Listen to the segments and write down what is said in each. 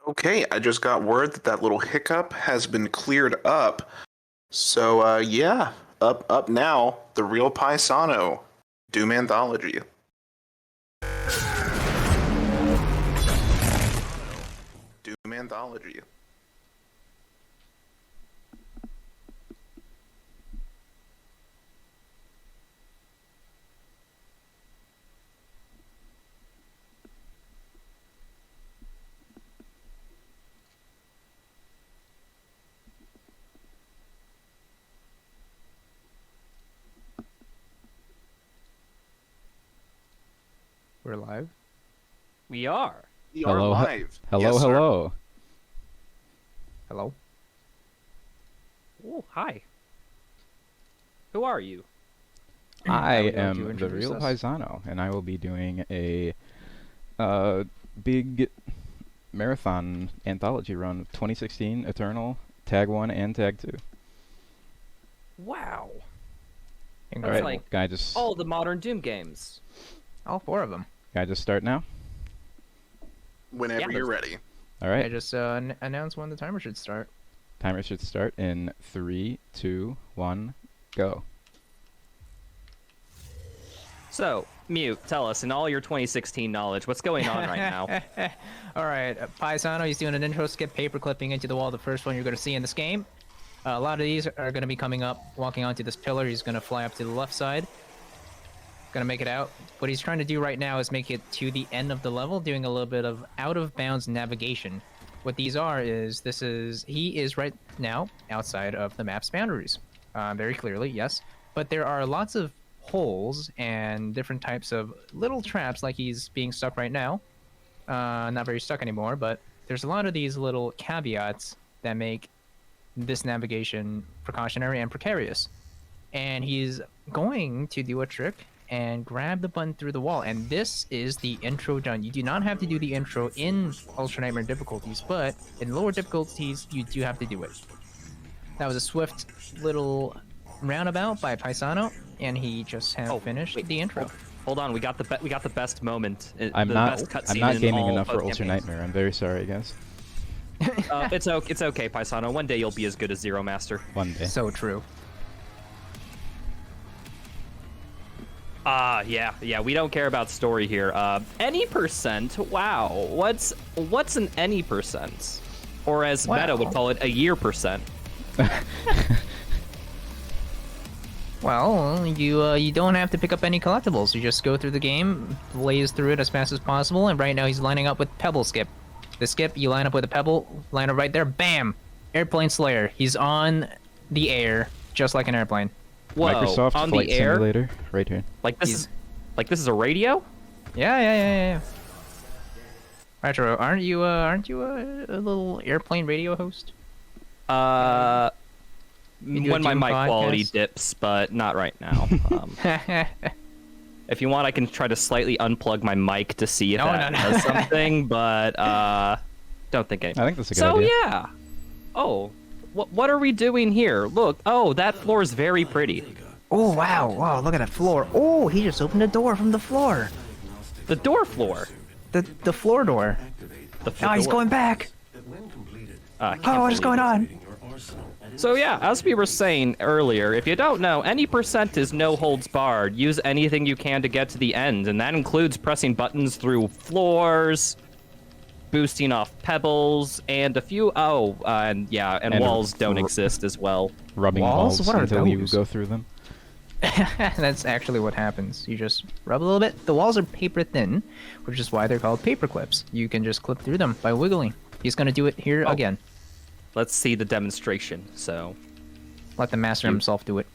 Okay, I just got word that that little hiccup has been cleared up. So, yeah, up now, The Real Paisano, Doom Anthology. Doom Anthology. We're live? We are. We are live. Hello, Yes, sir. hello. Hello? Oh, hi. Who are you? I would you like to am the introduce real us? Paisano, and I will be doing a big marathon anthology run of 2016 Eternal, Tag 1 and Tag 2. Wow. Incredible. like- Can I just All the Modern Doom games. All four of them. start now? Whenever Yeah, you're ready. All I right. just announced when the timer should start. Timer should start in 3, 2, 1, go. So, Mute, tell us, in all your 2016 knowledge, what's going on right now? All right, Paisano, he's doing an intro skip paper clipping into the wall, the first one you're going to see in this game. A lot of these are going to be coming up, walking onto this pillar. He's going to fly up to the left side. Going to make it out. What he's trying to do right now is make it to the end of the level, doing a little bit of out-of-bounds navigation. What these are is, he is right now outside of the map's boundaries. Very clearly, yes. But there are lots of holes and different types of little traps, like he's being stuck right now. Not very stuck anymore, but there's a lot of these little caveats that make this navigation precautionary and precarious. And he's going to do a trick and grab the button through the wall, and this is the intro done. You do not have to do the intro in Ultra Nightmare difficulties, but in lower difficulties, you do have to do it. That was a swift little roundabout by Paisano, and he just finished the intro. Hold on, we got the best moment. I'm the not best cutscene in gaming all enough for of Ultra campaigns. Nightmare. I'm very sorry, guys. It's okay, Paisano. One day you'll be as good as Zero Master. One day. So true. Yeah, we don't care about story here. Any percent? Wow. What's an any percent? Or as Meta would call it, a year percent. Well, you don't have to pick up any collectibles. You just go through the game, blaze through it as fast as possible, and right now he's lining up with Pebble Skip. The skip, you line up with a pebble, line up right there, bam! Airplane Slayer. He's on the air, just like an airplane. Whoa, Microsoft on Flight the air? Simulator, right here. Like this is a radio? Yeah. Retro, aren't you a little airplane radio host? When do a my Doom mic quality podcast? dips, but not right now. If you want, I can try to slightly unplug my mic to see if No, that no. does something, but don't think anything. I think that's a good idea. So yeah. Oh, what are we doing here? Look, oh, that floor is very pretty. Oh wow, look at that floor. Oh, he just opened a door from the floor. The door floor. The floor door. The Oh, he's door. going back. I can't Oh, what is believe going it. on? So yeah, as we were saying earlier, if you don't know, any percent is no holds barred. Use anything you can to get to the end, and that includes pressing buttons through floors, boosting off pebbles, and a few and walls don't exist as well. Rubbing Walls? walls What are until you those? go through them. That's actually what happens. You just rub a little bit. The walls are paper thin, which is why they're called paper clips. You can just clip through them by wiggling. He's gonna do it here again. Let's see the demonstration. So, Let the master himself do it.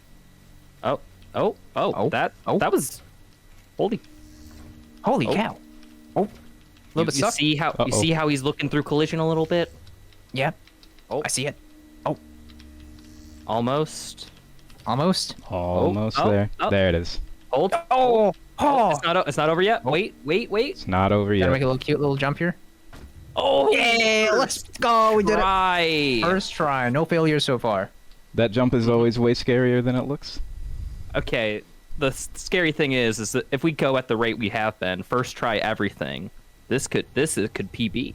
that was holy. Holy Oh. cow! Oh, a little bit You suck. see how you see how he's looking through collision a little bit? Yeah. Oh. I see it. Almost. Almost. Almost oh, there. oh. There it is. Hold. Oh. It's not over yet. Wait. It's not over Gotta make yet. a little cute little jump here. Oh, Yeah, let's go. We did it. right. First try. No failures so far. That jump is always way scarier than it looks. Okay. The scary thing is that if we go at the rate we have been, first try everything, this could PB.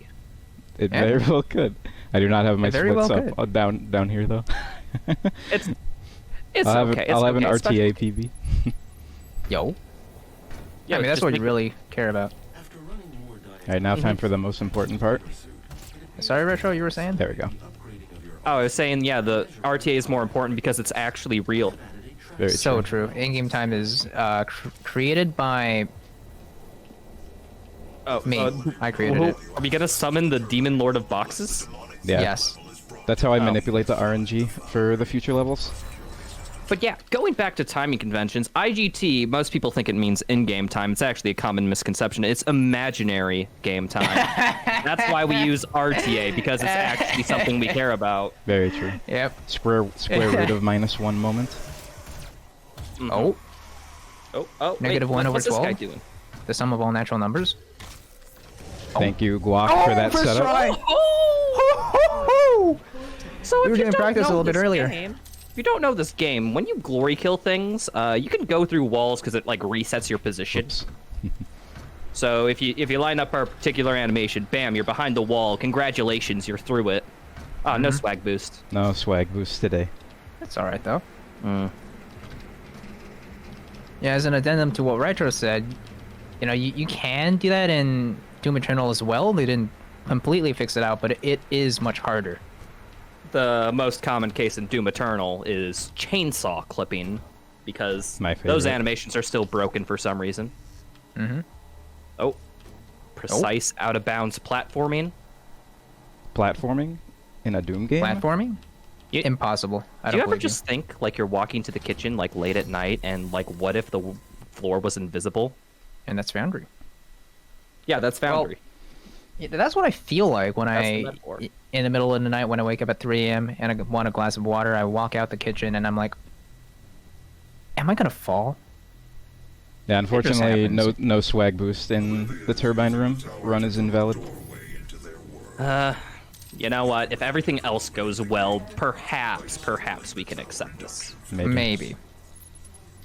It Yeah. very well could. I do not have my It very splits well up down here though. It's I'll okay. I'll have an especially- RTA PB. Yo. Yeah, I mean, that's just what you make- really care about. All right, now time for the most important part. Sorry, Retro, you were saying? There we go. Oh, I was saying, yeah, the RTA is more important because it's actually real. Very So true. In-game time is created by Oh, me. I created it. Are we gonna summon the Demon Lord of Boxes? Yeah. Yes. That's how I Oh. manipulate the RNG for the future levels. But yeah, going back to timing conventions, IGT, most people think it means in-game time. It's actually a common misconception. It's imaginary game time. That's why we use RTA, because it's actually something we care about. Very true. Yep. Square root of -1 moment. Oh, Oh, Negative wait, one over what's this guy 12? doing? the sum of all natural numbers. Thank you, Guac, for that setup. So We if were you doing don't practice a know little bit this earlier. game- if you don't know this game, when you glory kill things, you can go through walls because it like resets your position. Oops. So if you line up our particular animation, bam, you're behind the wall. Congratulations, you're through it. Oh, no swag boost. No swag boost today. That's all right though. Yeah, as an addendum to what Retro said, you know, you can do that in Doom Eternal as well. They didn't completely fix it out, but it is much harder. The most common case in Doom Eternal is chainsaw clipping, because My those favorite. animations are still broken for some reason. Mm-hmm. Oh, precise out of bounds platforming. Platforming in a Doom game? Platforming? You- Impossible. I Do don't you ever believe just think like you're walking to the kitchen like late at night and like what if the floor was invisible? And that's Foundry. Yeah, that's Foundry. Yeah, that's what I feel like when That's the metaphor. in the middle of the night when I wake up at 3 a.m. and I want a glass of water. I walk out the kitchen and I'm like, am I gonna fall? Yeah, unfortunately, happens. no swag boost in the turbine room. Run is invalid. You know what? If everything else goes well, perhaps we can accept this. Maybe.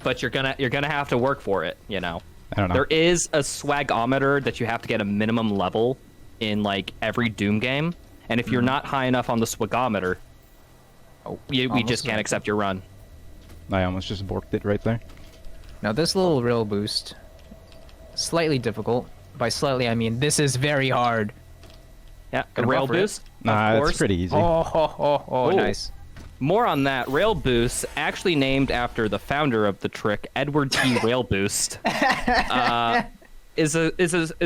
But you're gonna have to work for it. You know. I don't know. There is a swagometer that you have to get a minimum level in like every Doom game, and if you're not high enough on the swagometer, we almost just can't there. accept your run. I almost just borked it right there. Now this little rail boost, slightly difficult. By slightly, I mean this is very hard. Yeah, Gonna rail buffer it. boost. Nah, of it's course. pretty easy. Oh, Ooh. nice. More on that. Railboost, actually named after the founder of the trick, Edward T. Railboost, is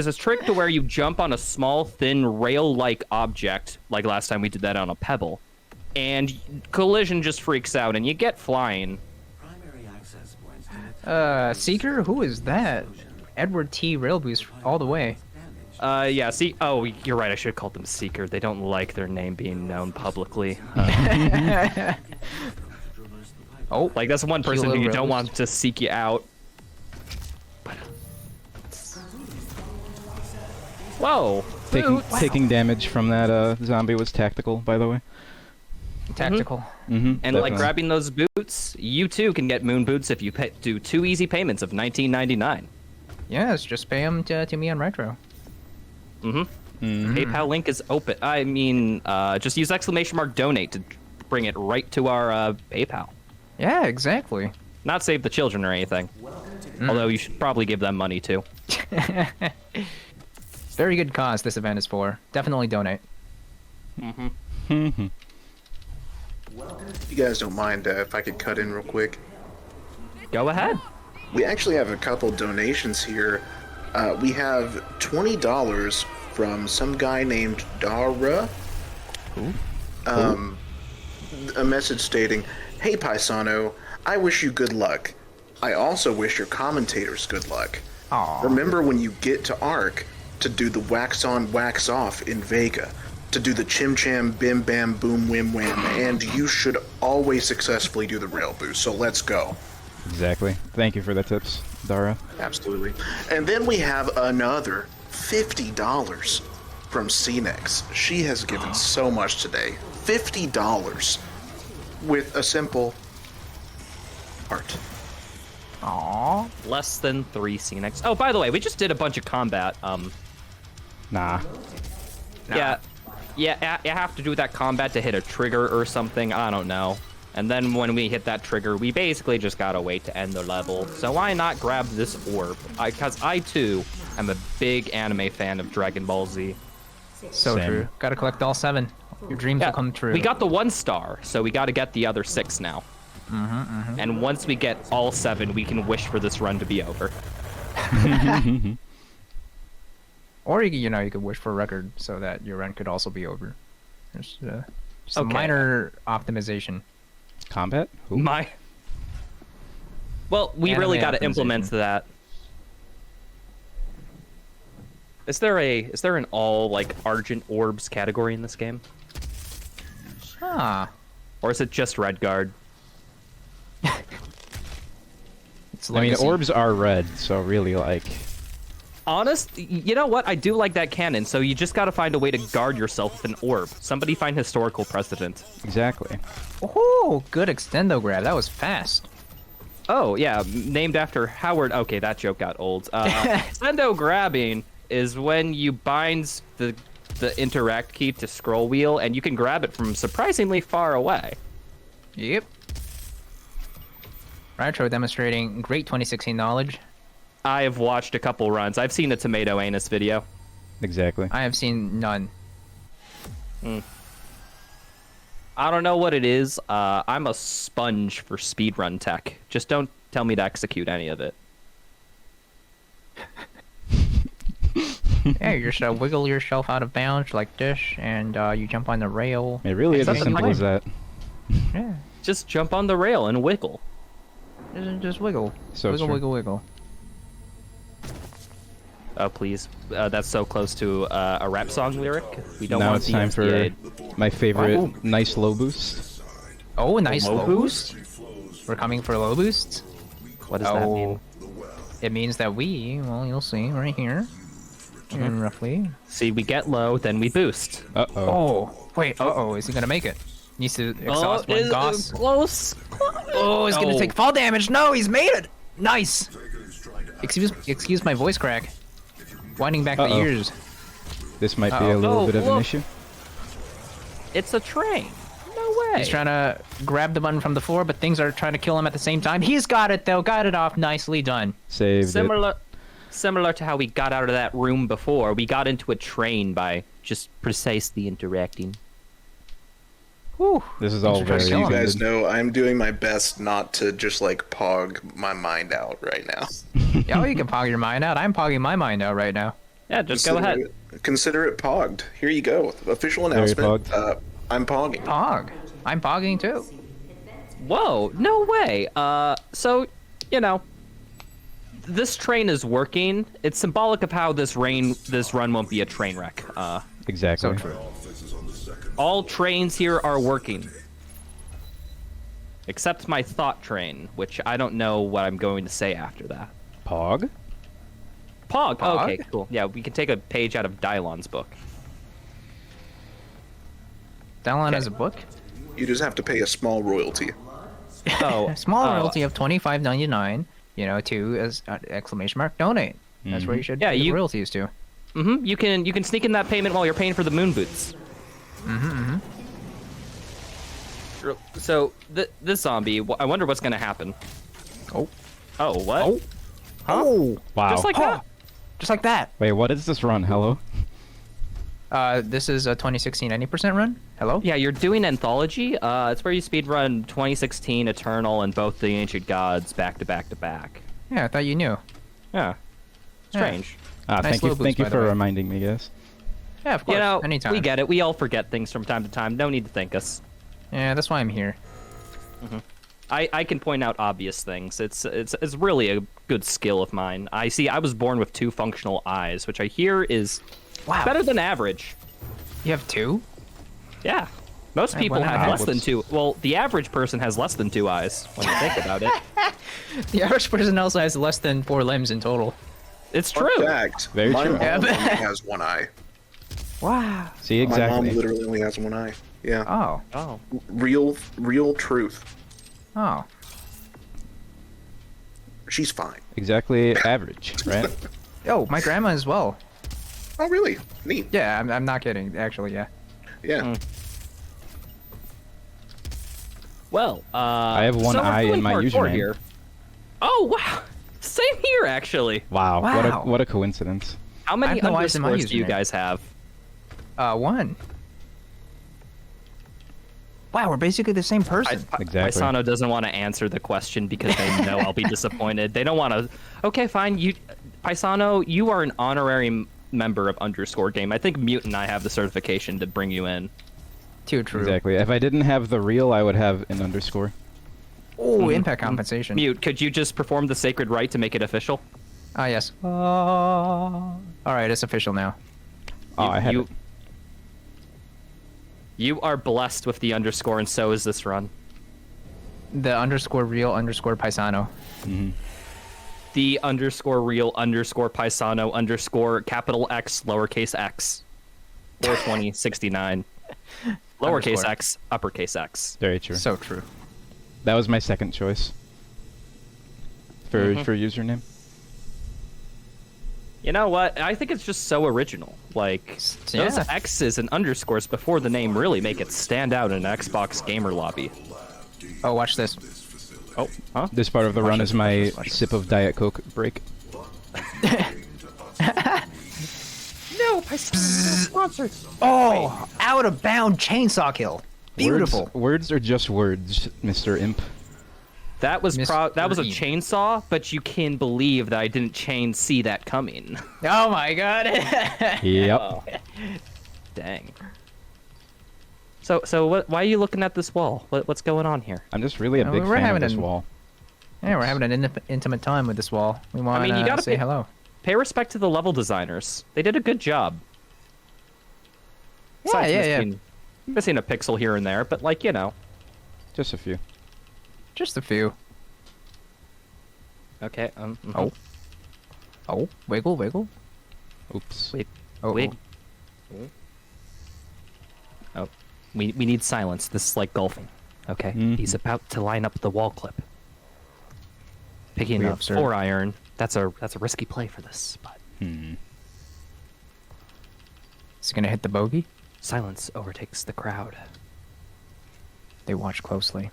a trick to where you jump on a small, thin, rail-like object, like last time we did that on a pebble, and collision just freaks out, and you get flying. Seeker? Who is that? Edward T. Railboost all the way. Yeah, see, oh, you're right, I should have called them Seeker. They don't like their name being known publicly. Oh, Like, that's one person who Kilo you don't Rose. want to seek you out. Whoa! Taking damage from that zombie was tactical, by the way. tactical. Mm-hmm. And like grabbing those boots, you too can get moon boots if you do 2 easy payments of $19.99. Yes, just pay them to me on Retro. PayPal link is open. I mean, just use !donate to bring it right to our PayPal. Yeah, exactly. Not save the children or anything. Although you should probably give them money too. Very good cause this event is for. Definitely donate. If you guys don't mind, if I could cut in real quick. Go ahead. We actually have a couple donations here. We have $20 from some guy named Dara. A message stating, "Hey Paisano, I wish you good luck. I also wish your commentators good luck. Aw. Remember when you get to Arc to do the wax on, wax off in Vega, to do the chim cham, bim bam, boom wim wham, and you should always successfully do the rail boost. So let's go." Exactly. Thank you for the tips, Dara. Absolutely. And then we have another $50 from CNEX. She has given so much today. $50 with a simple heart. Aww. Less than 3 CNX. Oh, by the way, we just did a bunch of combat. Nah. Yeah. Yeah, you have to do that combat to hit a trigger or something. I don't know. And then when we hit that trigger, we basically just gotta wait to end the level. So why not grab this orb? Because I too am a big anime fan of Dragon Ball Z. So Same. true. Gotta collect all 7. Your dreams will come true. We got the 1 star, so we gotta get the other 6 now. And once we get all 7, we can wish for this run to be over. Or you could wish for a record so that your run could also be over. There's just a Okay. minor optimization. Combat? Who? Well, we Anime really got to optimization. implement that. Is there an all like Argent Orbs category in this game, Ah, or is it just Redguard? it's I mean, legacy. orbs are red, so really, like... You know what? I do like that canon. So you just got to find a way to guard yourself with an orb. Somebody find historical precedent. Exactly. Oh, good extendo grab. That was fast. Oh yeah, named after Howard. Okay, that joke got old. Extendo grabbing is when you bind the interact key to scroll wheel, and you can grab it from surprisingly far away. Yep. Retro demonstrating great 2016 knowledge. I have watched a couple runs. I've seen a tomato anus video. Exactly. I have seen none. I don't know what it is. I'm a sponge for speedrun tech. Just don't tell me to execute any of it. Yeah, you just wiggle yourself out of bounds like this, and you jump on the rail. It really is as Something simple like- as that. Yeah, Just jump on the rail and wiggle. just wiggle. So wiggle, true. wiggle, wiggle. Oh, please. That's so close to a rap song lyric. We don't Now want it's the time for NCAA. my favorite Wow. nice low boost. Oh, nice Low low boost. We're coming for low boost. What does that mean? It means that well, you'll see right here. And roughly. See, we get low, then we boost. Uh-oh. Oh, wait. Is he gonna make it? Needs to exhaust one Goss. Close. Oh, he's gonna take fall damage. No, he's made it. Nice. Excuse my voice crack. Winding back the Uh-oh. ears. This might be Uh-oh. a little Oh, bit of an look. issue. It's a train. No way. He's trying to grab the button from the floor, but things are trying to kill him at the same time. He's got it though. Got it off. Nicely done. Saved it. Similar to how we got out of that room before. We got into a train by just precisely interacting. Whew. This is all Thanks for very trying You to kill him. guys good. know I'm doing my best not to just like pog my mind out right now. Yeah, you can pog your mind out. I'm pogging my mind out right now. Yeah, just go ahead. Consider it pogged. Here you go. Official Very announcement. pogged. I'm pogging. Pog. I'm pogging too. Whoa, no way. So, this train is working. It's symbolic of how this run won't be a train wreck. Exactly. So true. All trains here are working. Except my thought train, which I don't know what I'm going to say after that. Pog? Pog. Pog? Okay, cool. Yeah, we can take a page out of Dyelawn's book. Dyelawn has a book. You just have to pay a small royalty. Oh, A small royalty of $25.99. To as exclamation mark donate. That's where you should Yeah, give you- royalties to. You can sneak in that payment while you're paying for the moon boots. So this zombie, I wonder what's gonna happen. Oh. Oh, what? Oh. Oh. Wow. Just like that. Just like that. Wait, what is this run? Hello? This is a 2016 90% run. Hello? Yeah, you're doing Anthology. It's where you speedrun 2016 Eternal and both the Ancient Gods back to back to back. Yeah, I thought you knew. Yeah. Strange. Ah, Nice thank you, low thank boost, you by the for way. reminding me, guys. Yeah, of course. Anytime. We get it. We all forget things from time to time. No need to thank us. Yeah, that's why I'm here. I can point out obvious things. It's really a good skill of mine. I was born with 2 functional eyes, which I hear is Wow. better than average. You have 2? Yeah. Most people wonder have how. less than 2. Well, the average person has less than 2 eyes when you think about it. The average person also has less than 4 limbs in total. It's Fun true. fact, Very my true. mom Yeah, only but- has one eye. Wow. See, My exactly. mom literally only has one eye. Yeah. Oh. Oh. Real truth. Oh. She's fine. Exactly average, right? Oh, my grandma as well. Oh, really? Neat. Yeah, I'm not kidding. Actually, yeah. Yeah. Well, I have one so we're eye in doing my hardcore username. here. Oh wow, same here actually. Wow. Wow. What a coincidence. How many have no eyes in my underscores do you username. guys have? One. Wow, we're basically the same person. Exactly. Paisano doesn't want to answer the question because they know I'll be disappointed. They don't want to. Okay, fine. Paisano, you are an honorary member of Underscore Game. I think Mute and I have the certification to bring you in. Too true. Exactly. If I didn't have the real, I would have an underscore. Oh, impact compensation. Mute, could you just perform the sacred rite to make it official? Ah, yes. All right, it's official now. Oh, I had it. You are blessed with the underscore, and so is this run. The underscore real underscore paisano. The underscore real underscore paisano underscore capital X lowercase x 42069 lowercase Underscore. x uppercase x. Very true. So true. That was my second choice for username. You know what? I think it's just so original. Like, those Yeah. X's and underscores before the name really make it stand out in an Xbox gamer lobby. Oh, watch this. Oh, huh? This part of the run this, is my watch this. sip of Diet Coke break. No, sponsored. Oh, out of bound chainsaw kill. Beautiful. Words are just words, Mr. Imp. That was Mr. that was a Green. chainsaw, but you can believe that I didn't see that coming. Oh my god. Yep. Dang. So why are you looking at this wall? What's going on here? I'm just really a Oh, big we're fan of having this an- wall. Yeah, we're having an intimate time with this wall. We want mean, you to gotta say pay- hello. Pay respect to the level designers. They did a good job. Besides yeah. missing a pixel here and there, but like, you know. Just a few. Just a few. Okay. Oh. Oh, wiggle, wiggle. Oops. Wait. Oh, Wait. Oh, we need silence. This is like golfing. Okay. Mhm. He's about to line up the wall clip. Picking We up observe. 4-iron. That's a risky play for this, but Is he gonna hit the bogey? silence overtakes the crowd. They watch closely.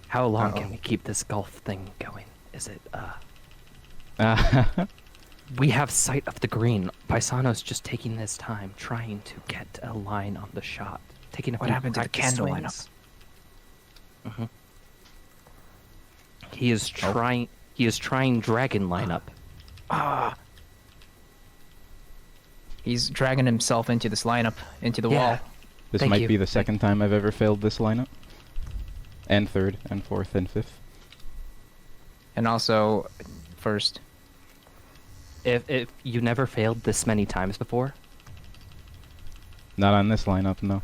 How long Uh-oh. can we keep this golf thing going? Is it Ah, We have sight of the green. Paisano's just taking his time, trying to get a line on the shot. Taking a What few happened to the practice candle swings. He is trying. He is trying dragon lineup. He's dragging himself into this lineup, into the wall. this Thank might you. be the second time I've ever failed this lineup. And third, and fourth, and fifth. And also, first. If you never failed this many times before, Not on this lineup, no.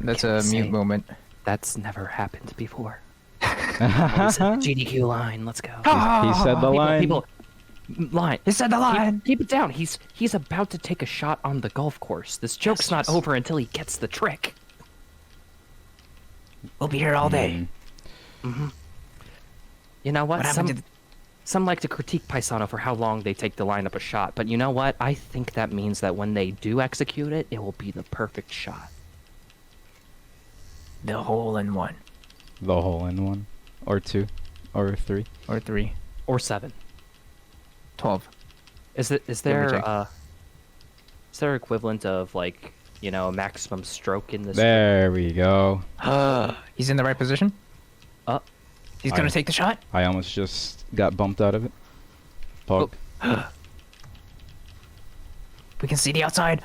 That's can't a say mute moment. That's never happened before. He GDQ line. Let's go. said the line. People, line. He said the line. Keep it down. He's about to take a shot on the golf course. This joke's not over until he gets the trick. We'll be here all day. You know what? What happened to the- Some like to critique Paisano for how long they take to line up a shot, but you know what? I think that means that when they do execute it, it will be the perfect shot. The hole in one. The hole in one. Or two. Or three. Or 3. Or 7. 12. Is me there check. is there equivalent of like, you know, a maximum stroke in this? There we go. He's in the right position. He's gonna I- take the shot. I almost just got bumped out of it. Pog. We can see the outside.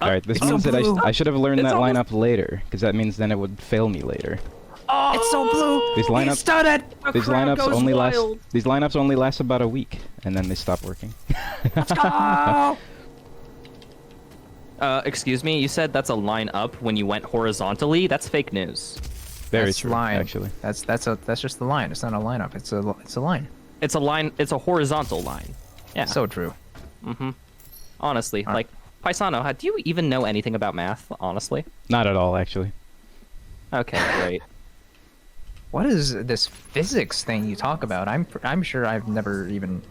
Alright, this it's so means that blue. I should have learned It's that almost- lineup later, because that means then it would fail me later. It's so blue. These He lineups, started. these lineups only last about a week, and then they stop working. Let's go. Excuse me, you said that's a line up when you went horizontally? That's fake news. Very That's true, line. actually. That's just the line. It's not a lineup. It's a line. It's a line, it's a horizontal line. Yeah. So true. honestly, Alright. like Paisano, do you even know anything about math, honestly? Not at all, actually. Okay, great. What is this physics thing you talk about? I'm sure I've never even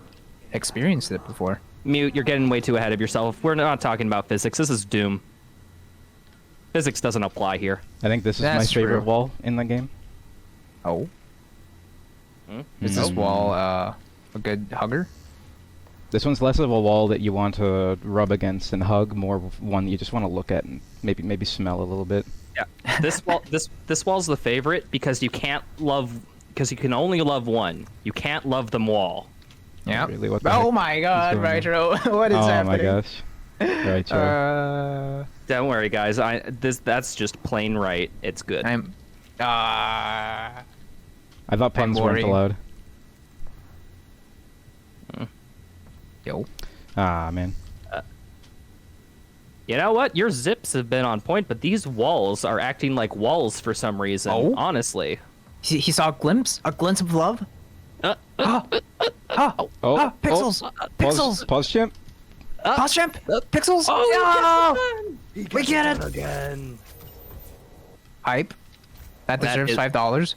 experienced it before. Mute, you're getting way too ahead of yourself. We're not talking about physics. This is Doom. Physics doesn't apply here. I think this is my That's favorite true. wall in the game. Oh, Hmm? is this wall a good hugger? This one's less of a wall that you want to rub against and hug, more of one you just want to look at and maybe smell a little bit. Yeah. This wall's the favorite because you can only love one. You can't love them all. Yeah. Really, what the Oh heck my God, going on? Nitro! What is Oh happening? my gosh. Right, sure. Don't worry, guys. That's just plain right. It's good. I'm. I thought puns weren't worried. allowed. Yo. Ah, man. You know what? Your zips have been on point, but these walls are acting like walls for some reason. Oh? Honestly. He saw a glimpse of love. Uh, Oh, pixels, pixels. Pause, champ. Pause champ, pixels. Oh, we get it again. Hype. That That deserves is- $5.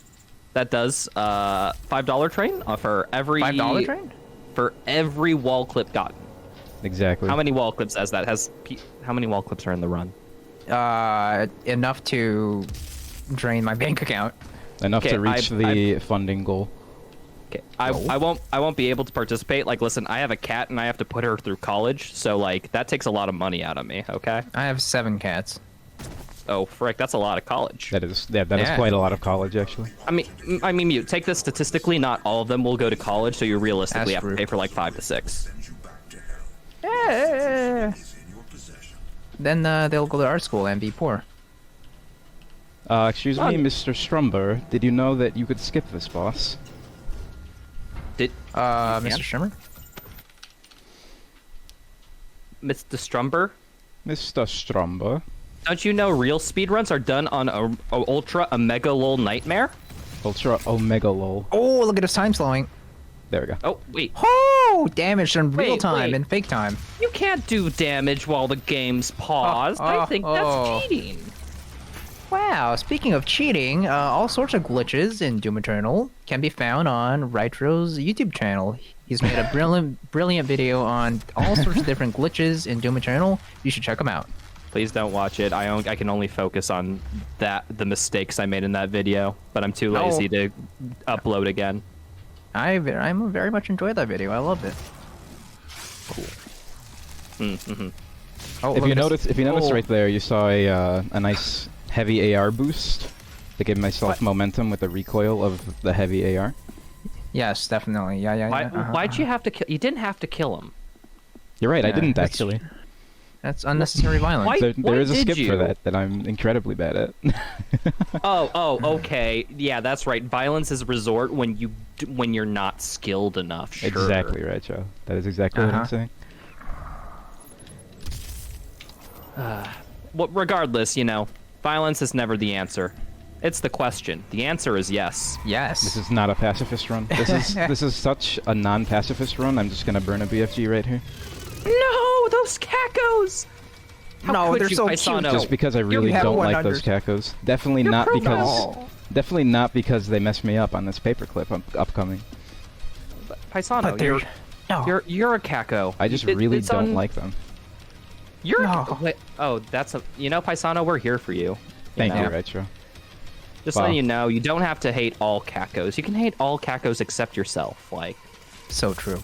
That does $5 train for every $5 train. for every wall clip gotten. Exactly. How many wall clips has that? How many wall clips are in the run? Enough to drain my bank account. Enough Okay, to reach the funding goal. Okay, I won't be able to participate. Like, listen, I have a cat and I have to put her through college, so like that takes a lot of money out of me. Okay. I have 7 cats. Oh, frick, that's a lot of college. That is Yeah. quite a lot of college, actually. I mean, you take this statistically. Not all of them will go to college, so you realistically That's have to true. pay for like 5 to 6. Yeah. Then they'll go to art school and be poor. Excuse me, Mr. Strumber. Did you know that you could skip this boss? Did Mr. Shimmer? Mr. Strumber? Mr. Strumber. Don't you know real speedruns are done on a ultra omega lol nightmare? Ultra Omega Lol. Oh, look at his time slowing. There we go. Oh, wait. Oh, damage in real Wait, time wait. and fake time. You can't do damage while the game's paused. I think that's cheating. Wow, speaking of cheating, all sorts of glitches in Doom Eternal can be found on Ritro's YouTube channel. He's made a brilliant video on all sorts of different glitches in Doom Eternal. You should check him out. Please don't watch it. I can only focus on the mistakes I made in that video, but I'm too lazy to upload again. I very much enjoyed that video. I loved it. Mm-hmm. Oh, If look you at notice, this- right there, you saw a nice heavy AR boost to give myself momentum with the recoil of the heavy AR. Yes, definitely. Yeah. Why'd you have to kill? You didn't have to kill him. You're right, I Yeah, didn't that's- actually. That's unnecessary violence. Why- There is a did skip you? for that I'm incredibly bad at. Oh, okay. Yeah, that's right. Violence is a resort when you're not skilled enough. Sure. Exactly right, Joe. That is exactly what I'm saying. Well, regardless, violence is never the answer. It's the question. The answer is yes. Yes. This is not a pacifist run. This is such a non-pacifist run. I'm just gonna burn a BFG right here. No, those cacos. How No, could they're you, so Paisano? cute. Just because I really have don't like 100s. those cacos. Definitely not pro because. boss. Definitely not because they mess me up on this paperclip upcoming. Paisano, But they're no. you're a caco. I just It- really it's don't on- like them. You're No. wait, oh, that's a Paisano. We're here for you. Thank you, know? Rachel. Just Wow. letting you know, you don't have to hate all cacos. You can hate all cacos except yourself. Like, So true.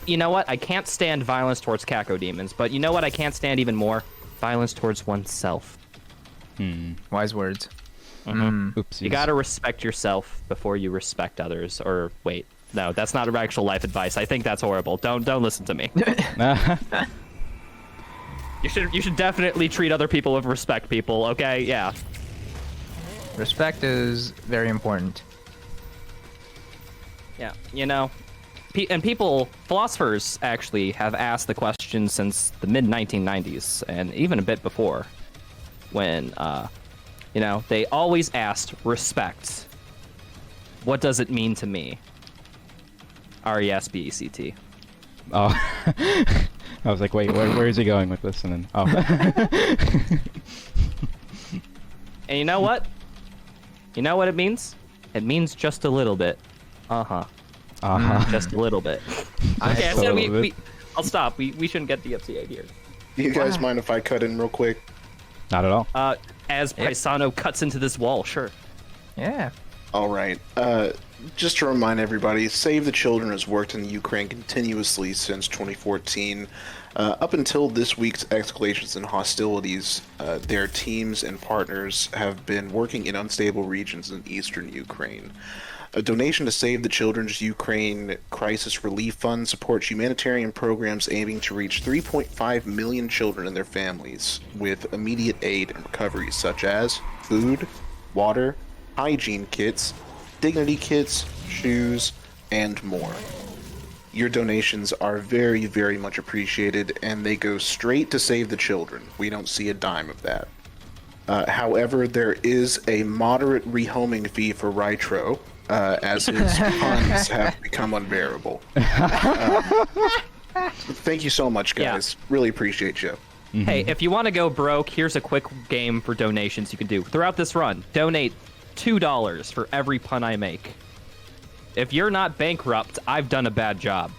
you know what? I can't stand violence towards caco demons, but you know what? I can't stand even more violence towards oneself. Wise words. Oopsies. You gotta respect yourself before you respect others. Or wait, no, that's not actual life advice. I think that's horrible. Don't listen to me. You should definitely treat other people with respect, people. Okay, yeah. Respect is very important. Yeah, philosophers actually have asked the question since the mid-1990s, and even a bit before, when, they always asked respect. What does it mean to me? RESPECT. Oh. I was like, wait, where is he going with this? And then, oh. And you know what? You know what it means? It means just a little bit. Uh-huh. Just a little bit. Okay, Just a so little bit. I'll stop. We shouldn't get the FCA here. Do you guys mind if I cut in real quick? Not at all. As Paisano cuts into this wall, sure. Yeah. All right. Just to remind everybody, Save the Children has worked in the Ukraine continuously since 2014. Up until this week's escalations and hostilities, their teams and partners have been working in unstable regions in eastern Ukraine. A donation to Save the Children's Ukraine Crisis Relief Fund supports humanitarian programs aiming to reach 3.5 million children and their families with immediate aid and recovery, such as food, water, hygiene kits, dignity kits, shoes, and more. Your donations are very, very much appreciated, and they go straight to Save the Children. We don't see a dime of that. However, there is a moderate rehoming fee for Rytro, as his puns have become unbearable. Thank you so much, guys. Really appreciate you. Hey, if you want to go broke, here's a quick game for donations you can do. Throughout this run, donate $2 for every pun I make. If you're not bankrupt, I've done a bad job.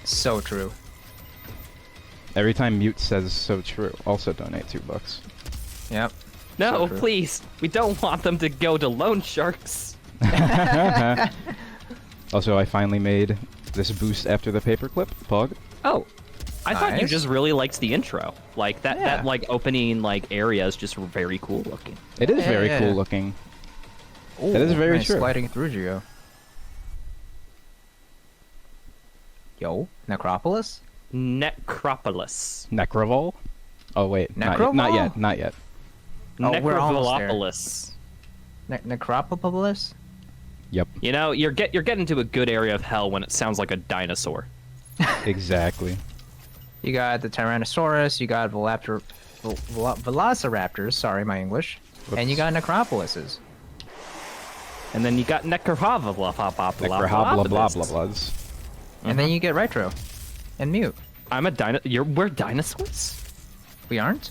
So true. Every time Mute says so true, also donate $2. Yep. No, So true. please. We don't want them to go to loan sharks. Also, I finally made this boost after the paperclip. Pog. Oh, I thought you Nice. just really liked the intro. Like that Yeah. like opening like area is just very cool looking. It is very Yeah. cool looking. Ooh, That is very nice true. Sliding through Geo. Yo, Necropolis? Necropolis. Necrovol? Oh wait, not Necrovol? yet, not yet. Oh, we're almost there. Necrovolopolis. Necropolis? Yep, You know, you're getting to a good area of hell when it sounds like a dinosaur. exactly. You got the Tyrannosaurus, you got Velociraptors, sorry, my English, and you got Necropolises. And then you got Necrohava blah blah blah blah Necrohabla blah blah blahs. And then you get Retro and Mute. I'm a we're dinosaurs? We aren't?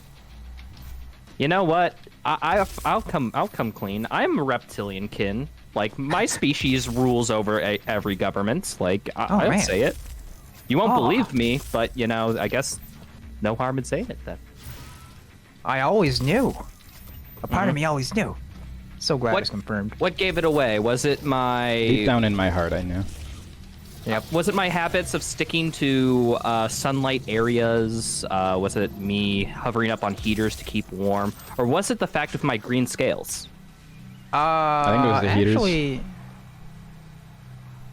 You know what? I'll come clean. I'm a reptilian kin. Like my species rules over every government. Like I'll man. say it. You won't Aw. believe me, but you know, I guess no harm in saying it then. I always knew. A part of me always knew. So glad What- it's confirmed. What gave it away? Was it my Deep down in my heart, I knew. Yep. Was it my habits of sticking to sunlight areas? Was it me hovering up on heaters to keep warm? Or was it the fact of my green scales? think it was the heaters. Actually,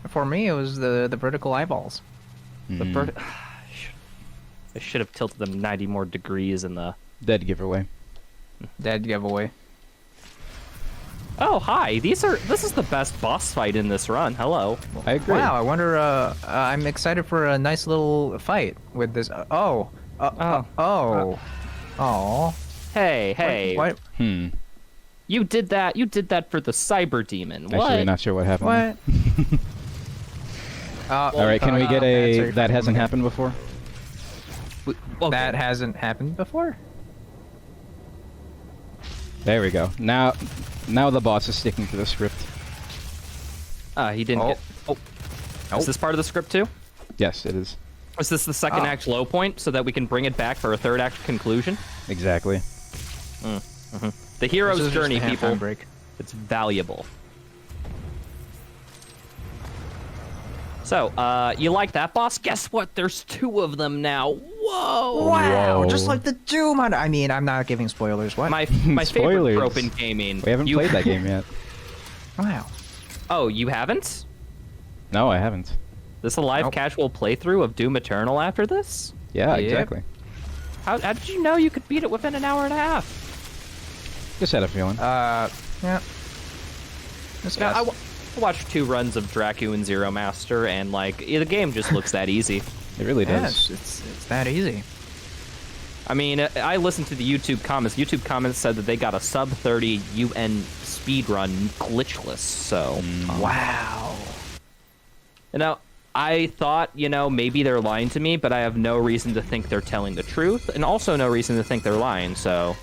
for me, it was the vertical eyeballs. The bird. I should have tilted them 90 more degrees in the... Dead giveaway. Dead giveaway. Oh, hi. This is the best boss fight in this run. Hello. I agree. Wow, I wonder. I'm excited for a nice little fight with this. Oh. Hey. What? You did that for the cyber demon. What? Actually, not sure what happened. What? All right, can we get a sorry, that hasn't happened before? Okay. That hasn't happened before. There we go. Now the boss is sticking to the script. He didn't Oh. get... Oh. Is this part of the script too? Yes, it is. Was this the second act low point so that we can bring it back for a third act conclusion? Exactly. The This hero's is just journey, a halftime people. break. It's valuable. So, you like that, boss? Guess what? There's 2 of them now. Whoa! Wow, Whoa. just like the Doom. I mean, I'm not giving spoilers. What? My favorite Spoilers. trope in gaming. We haven't You- played that game yet. Wow. Oh, you haven't? No, I haven't. This a live Nope. casual playthrough of Doom Eternal after this? Yeah, Yep. exactly. How did you know you could beat it within an hour and a half? Just had a feeling. Yeah. Let's Yeah, go. I watched 2 runs of Dracu and Zero Master, and like the game just looks that easy. It really does. Yes, it's that easy. I mean, I listened to the YouTube comments. YouTube comments said that they got a sub 30 UN speedrun glitchless. So, Wow. and now I thought, maybe they're lying to me, but I have no reason to think they're telling the truth, and also no reason to think they're lying, so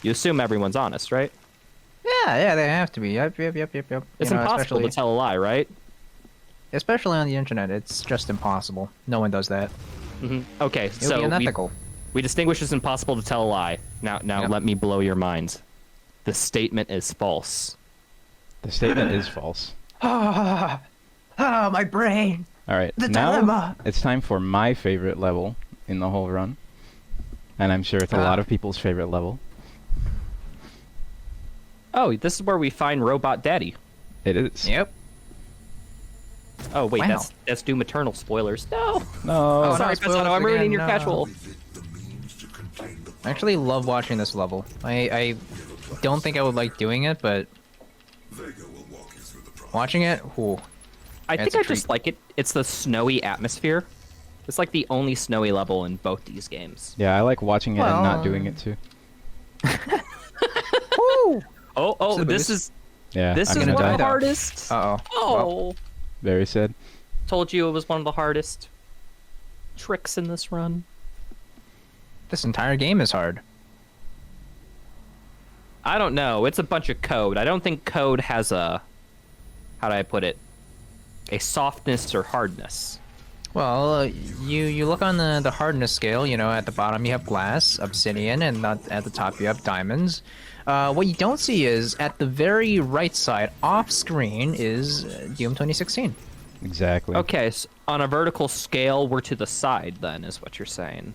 you assume everyone's honest, right? Yeah, they have to be. Yep. It's impossible to tell a lie, right? Especially on the internet, it's just impossible. No one does that. Okay, It would so be unethical. we distinguish it's impossible to tell a lie. Now Yep. let me blow your minds. The statement is false. The statement is false. My brain. All right, The now dilemma. it's time for my favorite level in the whole run, and I'm sure it's a lot of people's favorite level. Oh, this is where we find Robot Daddy. It is. Yep. Oh wait, Wow. that's Doom Eternal spoilers. No. No. Oh, Sorry, spoilers Pisano, I'm ruining again, your no. casual. I actually love watching this level. I don't think I would like doing it, but watching it, ooh. I That's think a I just treat. like it. It's the snowy atmosphere. It's like the only snowy level in both these games. Yeah, I like watching it and Well, not doing it too. Woo! Oh, So this this- is Yeah, this I'm is gonna one die. of the hardest. Uh-oh. Oh, Very sad. told you it was one of the hardest tricks in this run. This entire game is hard. I don't know. It's a bunch of code. I don't think code has a, how do I put it, a softness or hardness. Well, you look on the hardness scale, at the bottom you have glass, obsidian, and at the top you have diamonds. What you don't see is, at the very right side, off screen, is Doom 2016. Exactly. Okay, so on a vertical scale, we're to the side then, is what you're saying.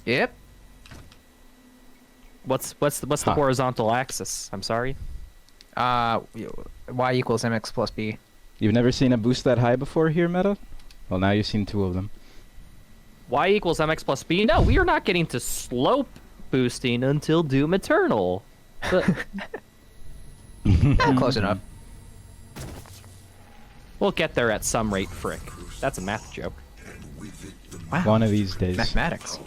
Yep. What's the Huh. horizontal axis? I'm sorry. Y equals mx plus b. You've never seen a boost that high before here, Meta? Well, now you've seen two of them. Y equals mx plus b? No, we are not getting to slope boosting until Doom Eternal. But Close enough. we'll get there at some rate, frick. That's a math joke. Wow. One of these days. Mathematics.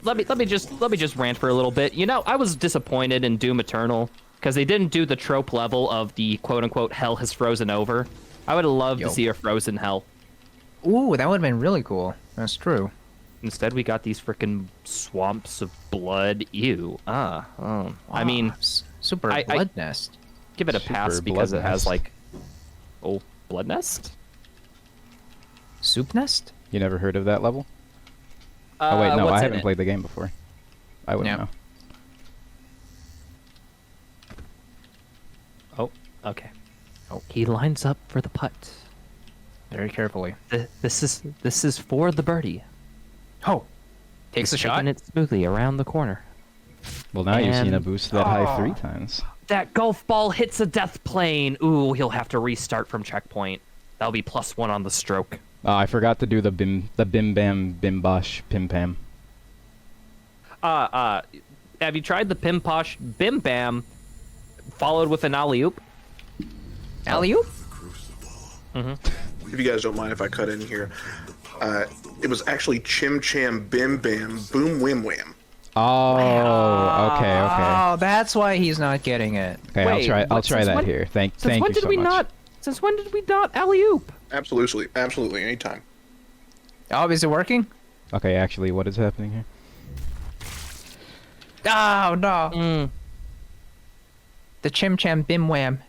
Let me just rant for a little bit. I was disappointed in Doom Eternal because they didn't do the trope level of the quote unquote hell has frozen over. I would have loved Yo. to see a frozen hell. Ooh, that would have been really cool. That's true. Instead, we got these frickin' swamps of blood. Ew. I mean, Super I- blood nest. give it a Super pass because blood it has nest. like, blood nest. Soup nest? You never heard of that level? Oh wait, no, what's I in haven't it? played the game before. I wouldn't Yeah. know. Oh, okay. Oh. He lines up for the putt. Very carefully. This is for the birdie. Oh! Takes a He's shot. taking it smoothly around the corner. Well, now you've seen a And- boost that high 3 times. That golf ball hits a death plane. Ooh, he'll have to restart from checkpoint. That'll be +1 on the stroke. Oh, I forgot to do the bim bam bim bosh pim pam. Have you tried the Pim Posh Bim Bam followed with an alley-oop? Alley-oop? If you guys don't mind if I cut in here, it was actually Chim Cham Bim Bam Boom Wham Wham. Oh, okay. Oh, that's why he's not getting it. Okay, Wait, I'll what- try since that when- here. Thank Since you when did so we much. Since when did we not alley-oop? Absolutely, anytime. Oh, is it working? Okay, actually, what is happening here? Oh, no. The Chim Cham Bim Wham.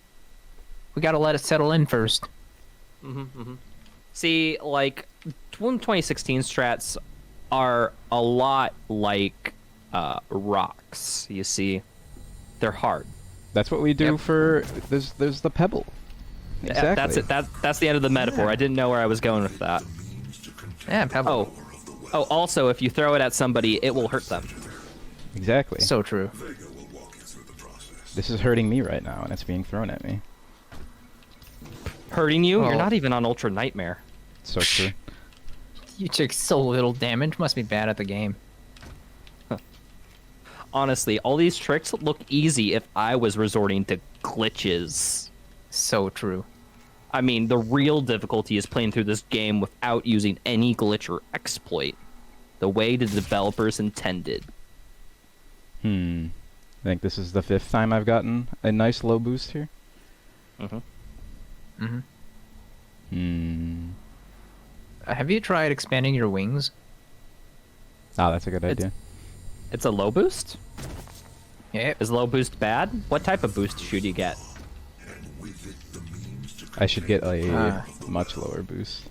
We gotta let it settle in first. See, like, Doom 2016 strats are a lot like rocks, you see. They're hard. That's what we do Yep. for there's the pebble. Exactly. Yeah, that's it. That's the end of the metaphor. I didn't know where I was going with that. Yeah, Pebble. Oh, also, if you throw it at somebody, it will hurt them. Exactly. So true. This is hurting me right now, and it's being thrown at me. Hurting you? You're Oh. not even on Ultra Nightmare. So true. You took so little damage. Must be bad at the game. Honestly, all these tricks look easy if I was resorting to glitches. So true. I mean, the real difficulty is playing through this game without using any glitch or exploit, the way the developers intended. I think this is the 5th time I've gotten a nice low boost here. Have you tried expanding your wings? Oh, that's a good idea. It's a low boost? Yep. Is low boost bad? What type of boost should you get? I should get a much lower boost.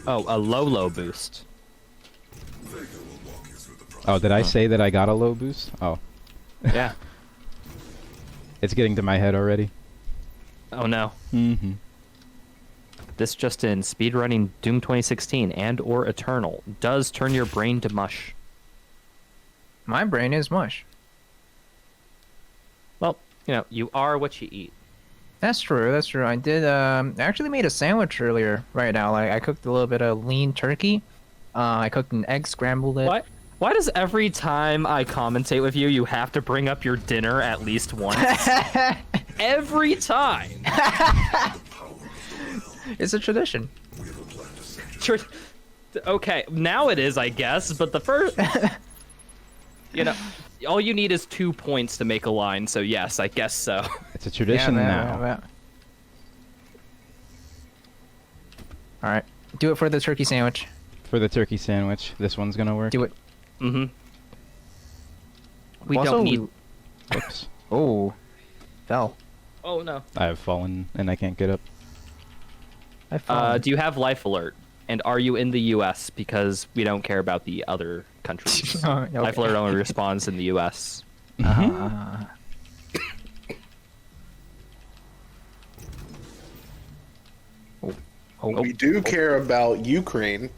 Oh, a low boost. Oh, did I say that I got a low boost? Oh. Yeah. It's getting to my head already. Oh no. Mm-hmm. This just in, speedrunning Doom 2016 and or Eternal does turn your brain to mush. My brain is mush. Well, you know, you are what you eat. That's true. That's true. I did. I actually made a sandwich earlier. Right now, like I cooked a little bit of lean turkey. I cooked an egg, scrambled it. What? Why does every time I commentate with you, you have to bring up your dinner at least once? Every time. It's a tradition. Okay, now it is, I guess. But the first, you know, all you need is 2 points to make a line. So yes, I guess so. It's a tradition now. All right, do it for the turkey sandwich. For the turkey sandwich, this one's gonna work. Do it. Mm-hmm. We Also, don't need. Oops. Oh, fell. Oh no. I have fallen and I can't get up. I fell. Do you have life alert? And are you in the U.S.? Because we don't care about the other countries. Oh, okay. Life alert only responds in the U.S. We do care about Ukraine.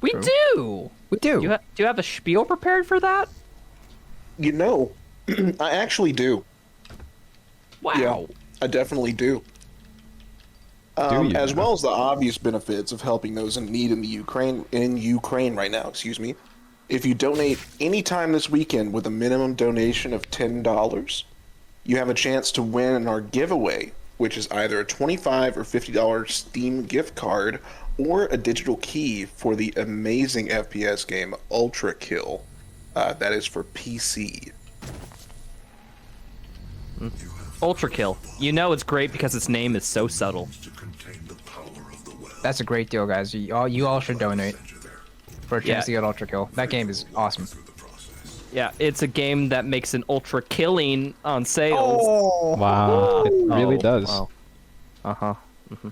We do. We do. Do you have a spiel prepared for that? You know, I actually do. Wow. Yeah, I definitely do. As well as the obvious benefits of helping those in need in the Ukraine right now. Excuse me. If you donate any time this weekend with a minimum donation of $10, you have a chance to win in our giveaway, which is either a $25 or $50 Steam gift card or a digital key for the amazing FPS game Ultra Kill. That is for PC. Ultra Kill. You know it's great because its name is so subtle. That's a great deal, guys. You all should donate for a chance to get Ultra Kill. That game is awesome. Yeah, it's a game that makes an ultra killing on sales. Oh, Wow, it really does. Oh. Uh-huh. Mm-hmm.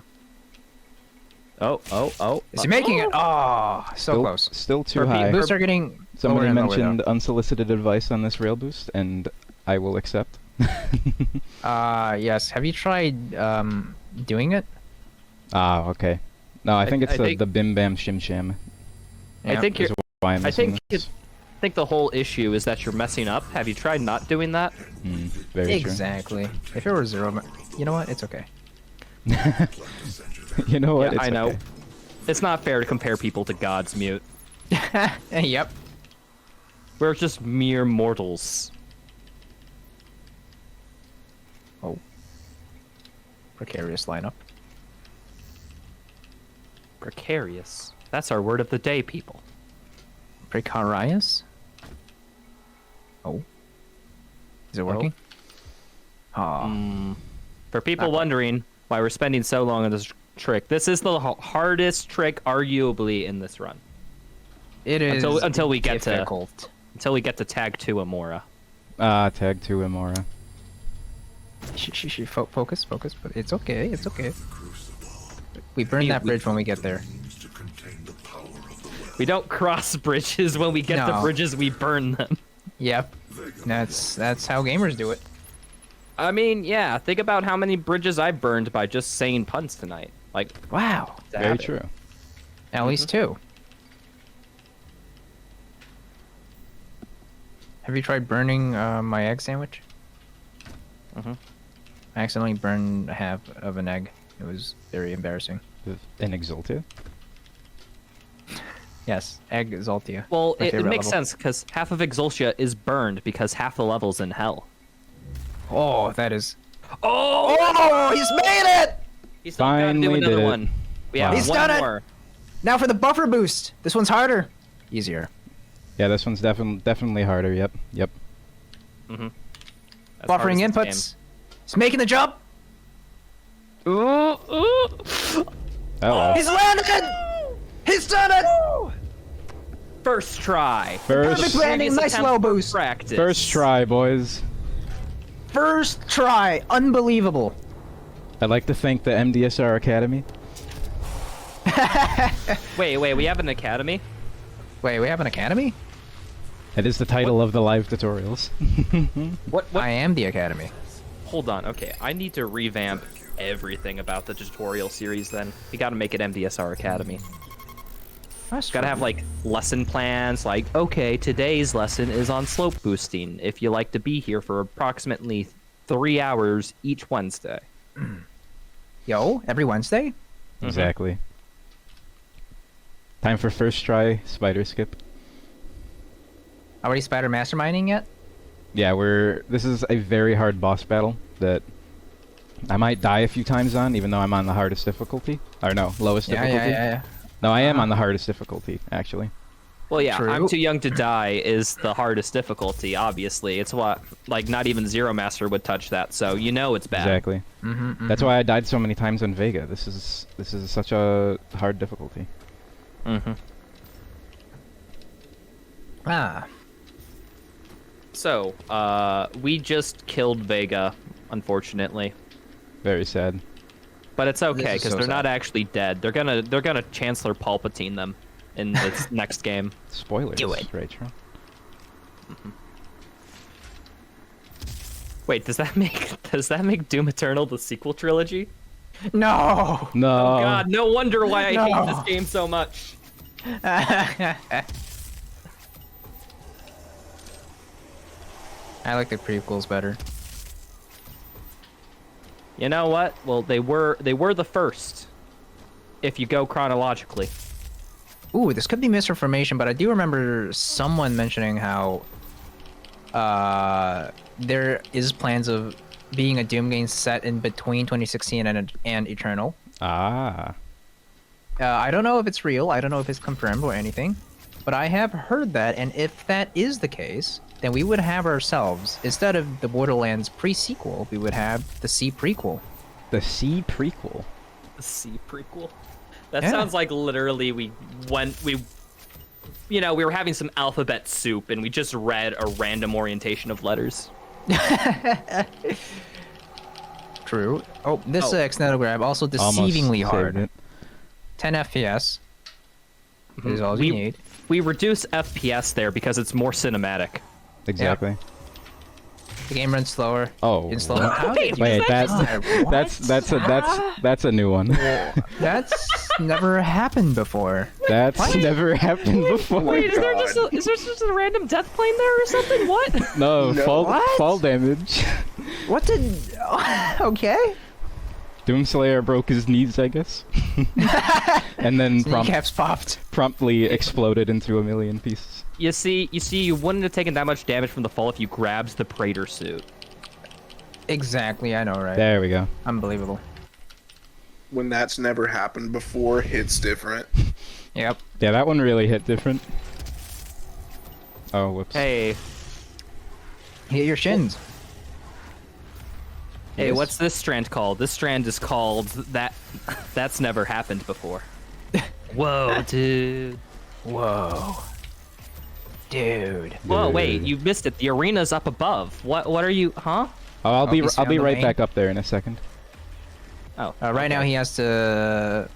Oh. is he making it? Oh, so close. Still too high. Boosts are getting. Somebody lower and mentioned lower, unsolicited advice on this Railboost, and I will accept. Yes. Have you tried doing it? Ah, okay. No, I think it's I think- the Bim Bam Shim Sham. I think you're. Why I'm I missing think this. the whole issue is that you're messing up. Have you tried not doing that? Very Exactly. If it were zero, you know what? It's okay. true. You know what? Yeah, It's I know. okay. It's not fair to compare people to gods, Mute. Yep. We're just mere mortals. Oh. Precarious lineup. Precarious. That's our word of the day, people. Precarious? Oh. Is it working? For people wondering why we're spending so long on this trick, this is the hardest trick, arguably, in this run. It is Until we get difficult. to tag 2 Amora. Tag 2 Amora. Focus, but it's okay, it's okay. We burn that bridge when we get there. We don't cross bridges. When we get the No. bridges, we burn them. Yep. That's how gamers do it. I mean, yeah, think about how many bridges I burned by just saying puns tonight. Like, Wow. Very true. At least 2. Have you tried burning my egg sandwich? I accidentally burned half of an egg. It was very embarrassing. An Exultia? Yes, egg Exaltia. well, My it favorite makes level. sense because half of Exultia is burned because half the level's in hell. Oh, that is. Oh, he's made it! He's still gotta do Finally another did it. one. We have Wow. He's one done it! more. Now for the buffer boost. This one's harder. Easier. Yeah, this one's definitely harder. Yep. That's Buffering hardest in this inputs. He's making the jump. Ooh, ooh. Oh, He's landed! He's done it! First try. Perfect landing, Previous nice attempt low for boost. Practice. first try, boys. First try, unbelievable. I'd like to thank the MDSR Academy. Wait, we have an academy? Wait, we have an academy? It is the title of the live tutorials. What? I am the academy. Hold on, okay. I need to revamp everything about the tutorial series then. We gotta make it MDSR Academy. That's Gotta have, like, lesson plans, like, okay, today's lesson is on slope boosting, if you like to be here for approximately 3 hours each Wednesday. Yo, every Wednesday? Exactly. Time for first try spider skip. Already spider masterminding yet? Yeah, this is a very hard boss battle that I might die a few times on, even though I'm on the hardest difficulty. Or no, lowest difficulty. Yeah. No, I am on the hardest difficulty, actually. Well, yeah, True. I'm Too Young to Die is the hardest difficulty, obviously. It's what, like, not even Zero Master would touch that, so you know it's bad. Exactly. That's why I died so many times on Vega. This is such a hard difficulty. Mm-hmm. Ah. So, we just killed Vega, unfortunately. Very sad. But it's okay, This is because so they're sad. not actually dead. They're gonna Chancellor Palpatine them in this next game. Spoilers, Do it. Rachel. Wait, does that make Doom Eternal the sequel trilogy? No! No. Oh God, no wonder why I No. hate this game so much. I like the prequels better. You know what? Well, they were the first, if you go chronologically. Ooh, this could be misinformation, but I do remember someone mentioning how there is plans of being a Doom game set in between 2016 and Eternal. Ah. I don't know if it's real. I don't know if it's confirmed or anything, but I have heard that, and if that is the case, then we would have ourselves, instead of the Borderlands pre-sequel, we would have the C prequel. The C prequel. The C prequel. That Yeah. sounds like literally we were having some alphabet soup and we just read a random orientation of letters. True. Oh, this Oh. Extendo grab also Almost deceivingly saved hard. it. 10 FPS is all you need. We reduce FPS there because it's more cinematic. Exactly. The game runs slower. Oh. In slower. How did you Wait, What? that's a new one. That's never happened before. That's never happened before. Wait, is there God. just a random death plane there or something? What? No, No. fall damage. What did? Okay. Doomslayer broke his knees, I guess. And then Kneecaps popped. promptly exploded into a million pieces. You see, you wouldn't have taken that much damage from the fall if you grabbed the Praetor suit. Exactly. I know, right? There we go. Unbelievable. When that's never happened before, hits different. Yep. Yeah, that one really hit different. Oh, whoops. Hey, Hit your shins. hey, Yes. what's this strand called? This strand is called That's never happened before. Whoa, dude. Whoa. Dude. Whoa, wait, you missed it. The arena's up above. What are you, huh? Oh, I'll be he's right found the main. back up there in a second. Oh, Right now okay. he has to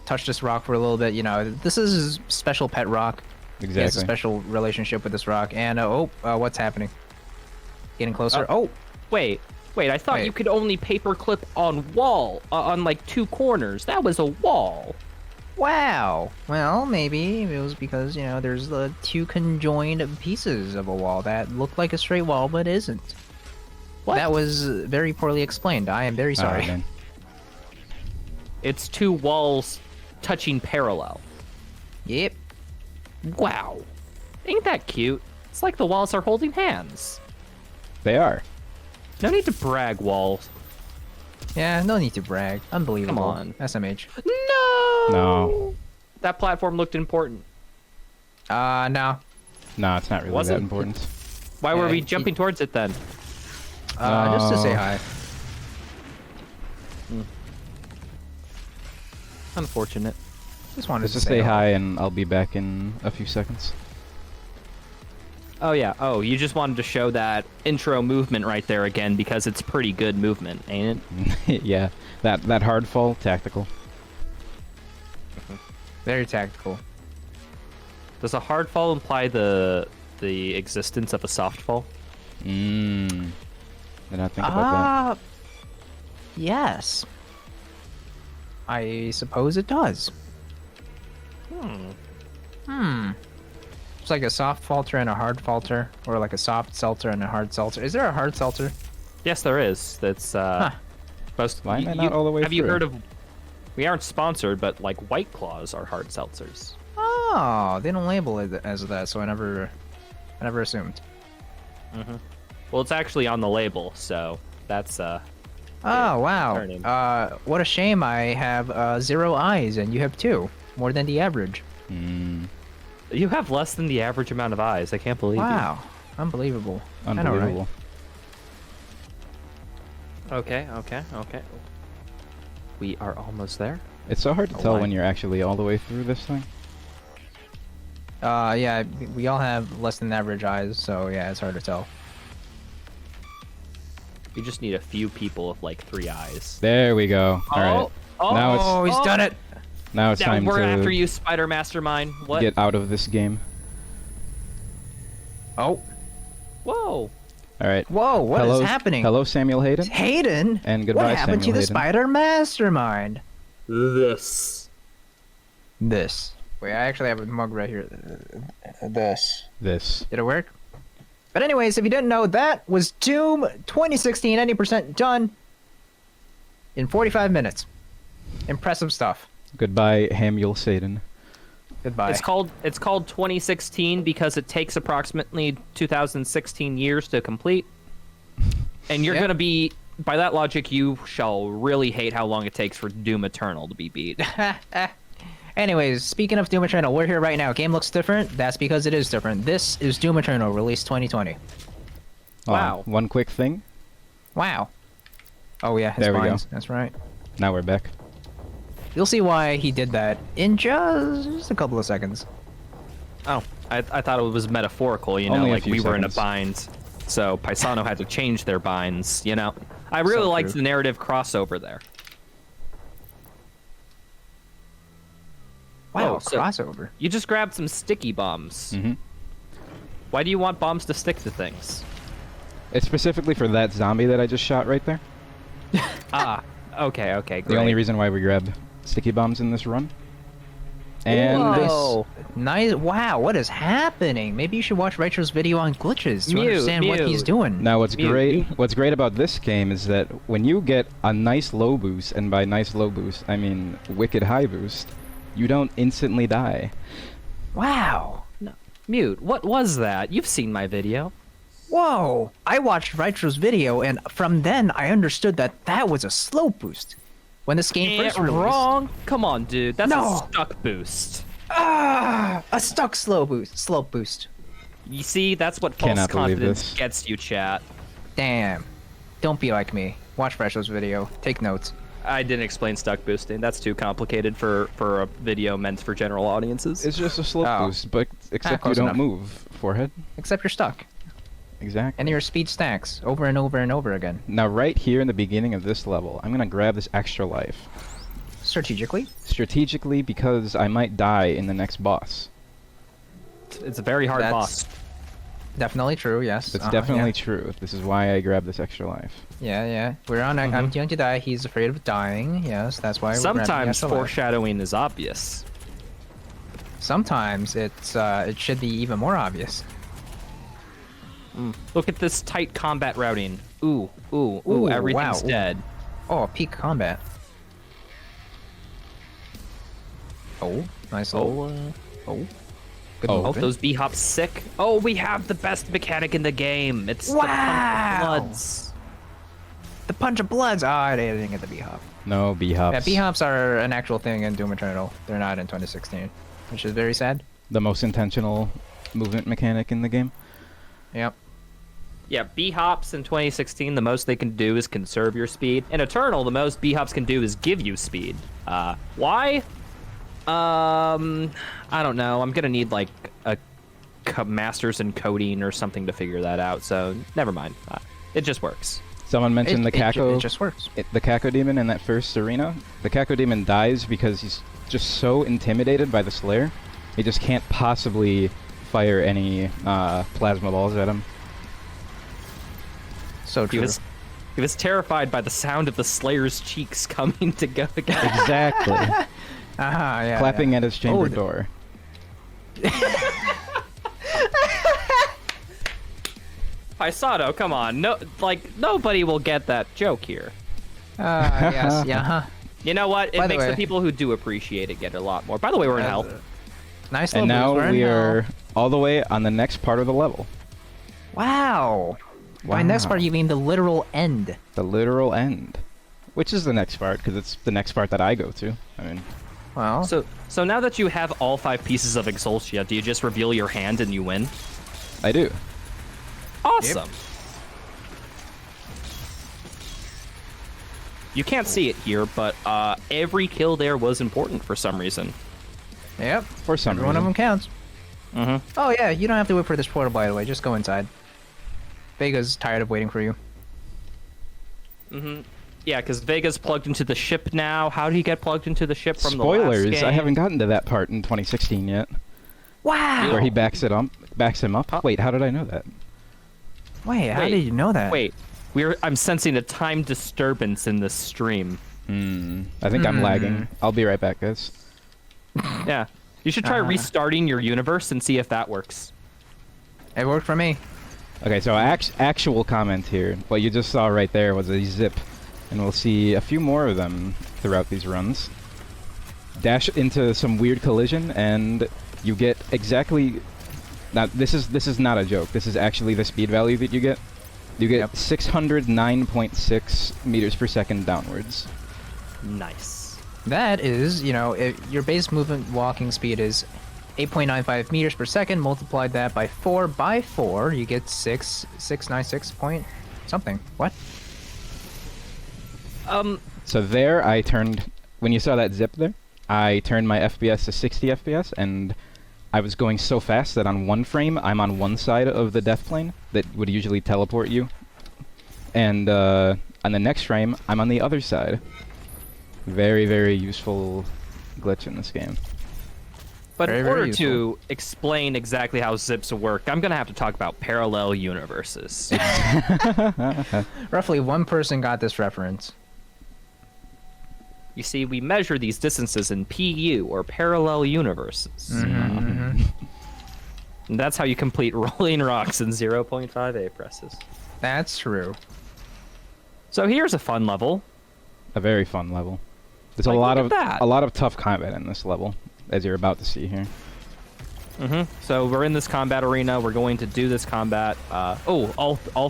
touch this rock for a little bit. You know, this is his special pet rock. He has a Exactly. special relationship with this rock. And what's happening? Getting closer. Wait, I thought Wait. you could only paperclip on wall, on like 2 corners. That was a wall. Wow. Well, maybe it was because, you know, there's the 2 conjoined pieces of a wall that look like a straight wall but isn't. What? That was very poorly explained. I am very sorry. Alright, then. It's 2 walls touching parallel. Yep. Wow. Ain't that cute? It's like the walls are holding hands. They are. No need to brag, walls. Yeah, no need to brag. Unbelievable. Come on. SMH. No! No. That platform looked important. No. No, it's not really Was that it? important. Why were Yeah, we he- jumping towards it then? Just to say No. hi. Unfortunate. Just wanted Let's to just say hi, and I'll be back in a few seconds. Oh yeah. Oh, you just wanted to show that intro movement right there again because it's pretty good movement, ain't it? Yeah, that hard fall, tactical. Very tactical. Does a hard fall imply the existence of a soft fall? Did not think about that. Yes. I suppose it does. It's like a soft falter and a hard falter, or like a soft seltzer and a hard seltzer. Is there a hard seltzer? Yes, there is. That's most. Why am I not all the way Have you through? heard of? We aren't sponsored, but like White Claws are hard seltzers. Oh, they don't label it as that, so I never assumed. Well, it's actually on the label, so that's Oh wow. turning. What a shame. I have 0 eyes and you have 2, more than the average. You have less than the average amount of eyes. I can't believe Wow, unbelievable. I know, right? Unbelievable. you. Okay. We are almost there. It's so hard to Oh, tell why? when you're actually all the way through this thing. Yeah, we all have less than average eyes, so yeah, it's hard to tell. You just need a few people with like 3 eyes. There we go. All right. Now it's Oh, he's done it. now it's Now time we're to after you, Spider Mastermind. What? get out of this game. Oh, Whoa. All right. whoa, what is Hello, happening? Hello, Samuel Hayden. Hayden? And goodbye, What happened to Samuel the Hayden. Spider Mastermind? This. This. Wait, I actually have a mug right here. This. This. Did it work? But anyways, if you didn't know, that was Doom 2016 90% done in 45 minutes. Impressive stuff. Goodbye, Samuel Hayden. Goodbye. It's called 2016 because it takes approximately 2016 years to complete. And you're Yeah. gonna be, by that logic, you shall really hate how long it takes for Doom Eternal to be beat. Anyways, speaking of Doom Eternal, we're here right now. Game looks different. That's because it is different. This is Doom Eternal, released 2020. Wow. One quick thing. Wow. Oh yeah, his There we go. spines. That's right. Now we're back. You'll see why he did that in just a couple of seconds. Oh, I thought it was metaphorical, you know, Only a like few we were in a seconds. bind, so Paisano had to change their binds, you know. I really So liked true. the narrative crossover there. Wow, Oh, so- crossover. You just grabbed some sticky bombs. hmm Why do you want bombs to stick to things? It's specifically for that zombie that I just shot right there. Ah, okay, great. The only reason why we grab sticky bombs in this run. And Whoa. Nice. Wow, what is happening? Maybe you should watch Retro's video on glitches to Mute, understand what he's mute. doing. now what's Mute, great mute. what's great about this game is that when you get a nice low boost, and by nice low boost I mean wicked high boost, you don't instantly die. Wow. No. Mute, what was that? You've seen my video. Whoa. I watched Retro's video, and from then I understood that that was a slow boost. When this game first released. Wrong? Come on, dude. That's No. a stuck boost. Ah, a stuck slow boost. Slow boost. You see, that's what false Cannot believe confidence this. gets you, chat. Damn. Don't be like me. Watch Retro's video. Take notes. I didn't explain stuck boosting. That's too complicated for a video meant for general audiences. It's just a slow Oh. boost, but except you close don't enough. move. Forehead. Except you're stuck. Exactly. And your speed stacks over and over and over again. Now right here in the beginning of this level, I'm gonna grab this extra life. Strategically. Strategically, because I might die in the next boss. It's a very hard That's boss. Definitely true, yes. That's Uh-huh, definitely yeah. true. This is why I grabbed this extra life. Yeah. We're on. I'm going to die. He's afraid of dying. Yes, that's why. We're grabbing the Sometimes extra life. foreshadowing is obvious. Sometimes it's it should be even more obvious. Look at this tight combat routing. Ooh, Ooh, everything's wow, ooh. dead. Oh, peak combat. Oh, nice little. Oh, good Oh. Oh, movement. those B-hops sick. Oh, we have the best mechanic in the game. It's the Wow. pump of bloods. The punch of bloods. Oh, I didn't get the B-hop. No B-hops. Yeah, B-hops are an actual thing in Doom Eternal. They're not in 2016, which is very sad. The most intentional movement mechanic in the game. Yep. Yeah, B-hops in 2016, the most they can do is conserve your speed. In Eternal, the most B-hops can do is give you speed. Why? I don't know. I'm gonna need like a masters in coding or something to figure that out. So never mind. It just works. Someone mentioned the Kako. It just works. The Kako demon in that first arena. The Kako demon dies because he's just so intimidated by the Slayer. He just can't possibly fire any plasma balls at him. So true. He was terrified by the sound of the Slayer's cheeks coming to go again. Exactly. Yeah. Clapping at his chamber door. Paisano, come on. No, nobody will get that joke here. Yes, yeah, huh. You know what? It By the makes the way- people who do appreciate it get a lot more. By the way, we're in hell. Nice And level, now we're in we hell. are all the way on the next part of the level. Wow. By next Wow. part, you mean the literal end. The literal end. Which is the next part, because it's the next part that I go to. I mean, Well, So now that you have all 5 pieces of Exultia, do you just reveal your hand and you win? I do. Awesome. You can't see it here, but every kill there was important for some reason. yep. For some Every one of reason. them counts. Mm-hmm. Oh yeah, you don't have to wait for this portal, by the way. Just go inside. Vega's tired of waiting for you. Mm-hmm. Yeah, because Vega's plugged into the ship now. How do you get plugged into the ship from Spoilers, the last game? I haven't gotten to that part in 2016 yet. Wow. Where he backs him up. Wait, how did I know that? Wait, how Wait, did you know that? Wait, I'm sensing a time disturbance in this stream. I think I'm lagging. I'll be right back, guys. Yeah. You should try restarting your universe and see if that works. It worked for me. Okay, so actual comment here. What you just saw right there was a zip, and we'll see a few more of them throughout these runs. Dash into some weird collision, and you get exactly. Now this is not a joke. This is actually the speed value that you get. You get 609.6 meters per second downwards. Nice. That is, your base movement walking speed is 8.95 meters per second. Multiplied that by 4, you get 696 point something. What? So there, I turned. When you saw that zip there, I turned my FPS to 60 FPS, and I was going so fast that on one frame, I'm on one side of the death plane that would usually teleport you, and on the next frame, I'm on the other side. Very, very useful glitch in this game. But Very, in very order useful. to explain exactly how zips work, I'm going to have to talk about parallel universes. Roughly one person got this reference. You see, we measure these distances in PU, or parallel universes. Mm-hmm. And that's how you complete rolling rocks in 0.5 presses. That's true. So here's a fun level. A very fun level. There's Like, a lot look of at that. a lot of tough combat in this level, as you're about to see here. So we're in this combat arena. We're going to do this combat. All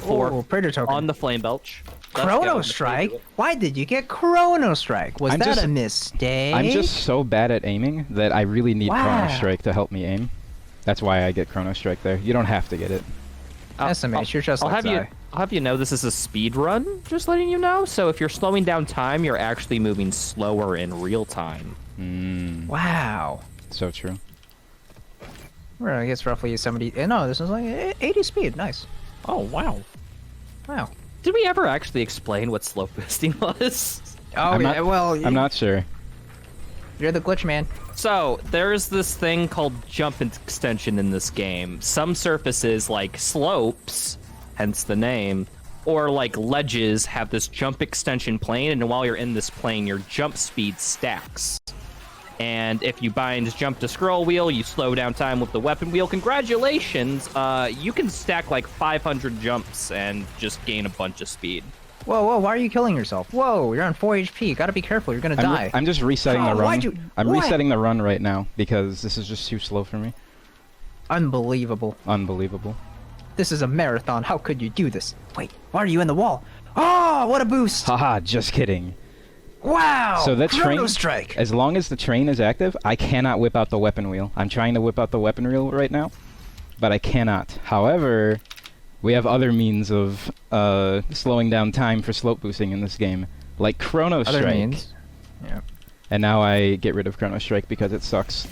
four Oh, Predator token. on the Flame Belch. Let's Chrono go. Strike? Why did you get Chrono Strike? Was I'm that just- a mistake? I'm just so bad at aiming that I really need Wow. Chrono Strike to help me aim. That's why I get Chrono Strike there. You don't have to get it. SMH, you're just I'll like I'll have you know this is a speed run, just letting you know. So if you're slowing down time, you're actually moving slower in real time. Wow. So true. We're I guess roughly 70. No, this is like 80 speed. Nice. Oh, wow. Wow. Did we ever actually explain what slow boosting was? Oh, I'm yeah, not, well, I'm not sure. you're the glitch man. So, there's this thing called jump extension in this game. Some surfaces, like slopes, hence the name, or like ledges, have this jump extension plane, and while you're in this plane, your jump speed stacks. And if you bind jump to scroll wheel, you slow down time with the weapon wheel. Congratulations! You can stack like 500 jumps and just gain a bunch of speed. Whoa, why are you killing yourself? Whoa, you're on 4 HP. Gotta be careful. You're gonna die. I'm just resetting Oh, the why'd run. you- I'm what? resetting the run right now because this is just too slow for me. Unbelievable. Unbelievable. This is a marathon. How could you do this? Wait, why are you in the wall? Oh, what a boost! Haha, just kidding. Wow! So that Chrono train, Strike! as long as the train is active, I cannot whip out the weapon wheel. I'm trying to whip out the weapon wheel right now, but I cannot. However, We have other means of slowing down time for slope boosting in this game, like Chrono Other Strike. means. Yep. And now I get rid of Chrono Strike because it sucks.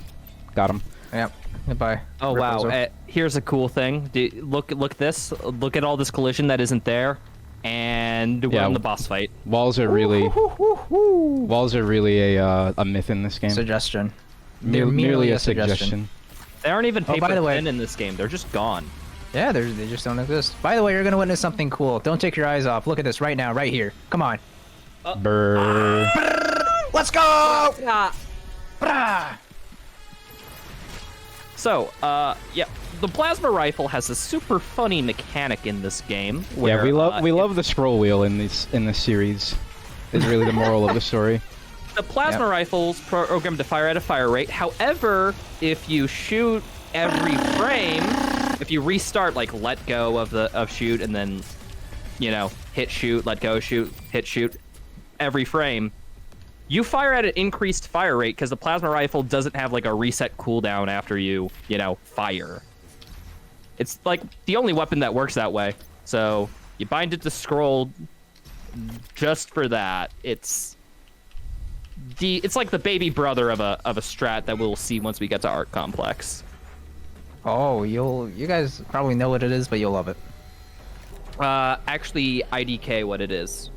Got him. Yep. Goodbye. Oh wow! Here's a cool thing. Look at this. Look at all this collision that isn't there, and we're in the boss fight. Walls are really a myth in this game. Suggestion. They're merely a suggestion. They aren't even paper by the way- thin in this game. They're just gone. Yeah, they just don't exist. By the way, you're gonna witness something cool. Don't take your eyes off. Look at this right now, right here. Come on. Brr. Let's go! Brah! So, yeah, the plasma rifle has a super funny mechanic in this game. Where, Yeah, we love the scroll wheel in this series. Is really the moral of the story. The plasma rifle's programmed to fire at a fire rate. However, if you shoot every frame, if you restart, like let go of shoot and then, you know, hit shoot, let go shoot, hit shoot, every frame, you fire at an increased fire rate because the plasma rifle doesn't have like a reset cooldown after you know, fire. It's like the only weapon that works that way. So you bind it to scroll just for that. It's like the baby brother of a strat that we'll see once we get to Art Complex. Oh, you guys probably know what it is, but you'll love it. Actually, IDK what it is.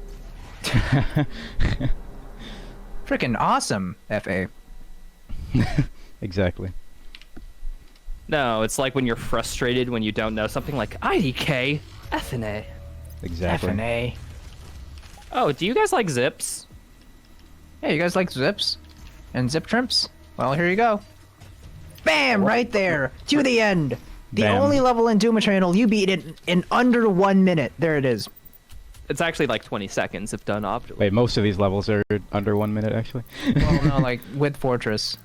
Freaking awesome, FA. Exactly. No, it's like when you're frustrated when you don't know something, like IDK, FNA. Exactly. FNA. Oh, do you guys like zips? Yeah, you guys like zips? And zip trimps? Well, here you go. Bam! Right there! To the end! The Bam. only level in Doom Eternal you beat it in under 1 minute. There it is. It's actually like 20 seconds if done optimally. Wait, most of these levels are under 1 minute, actually. Well, no, like with Fortress.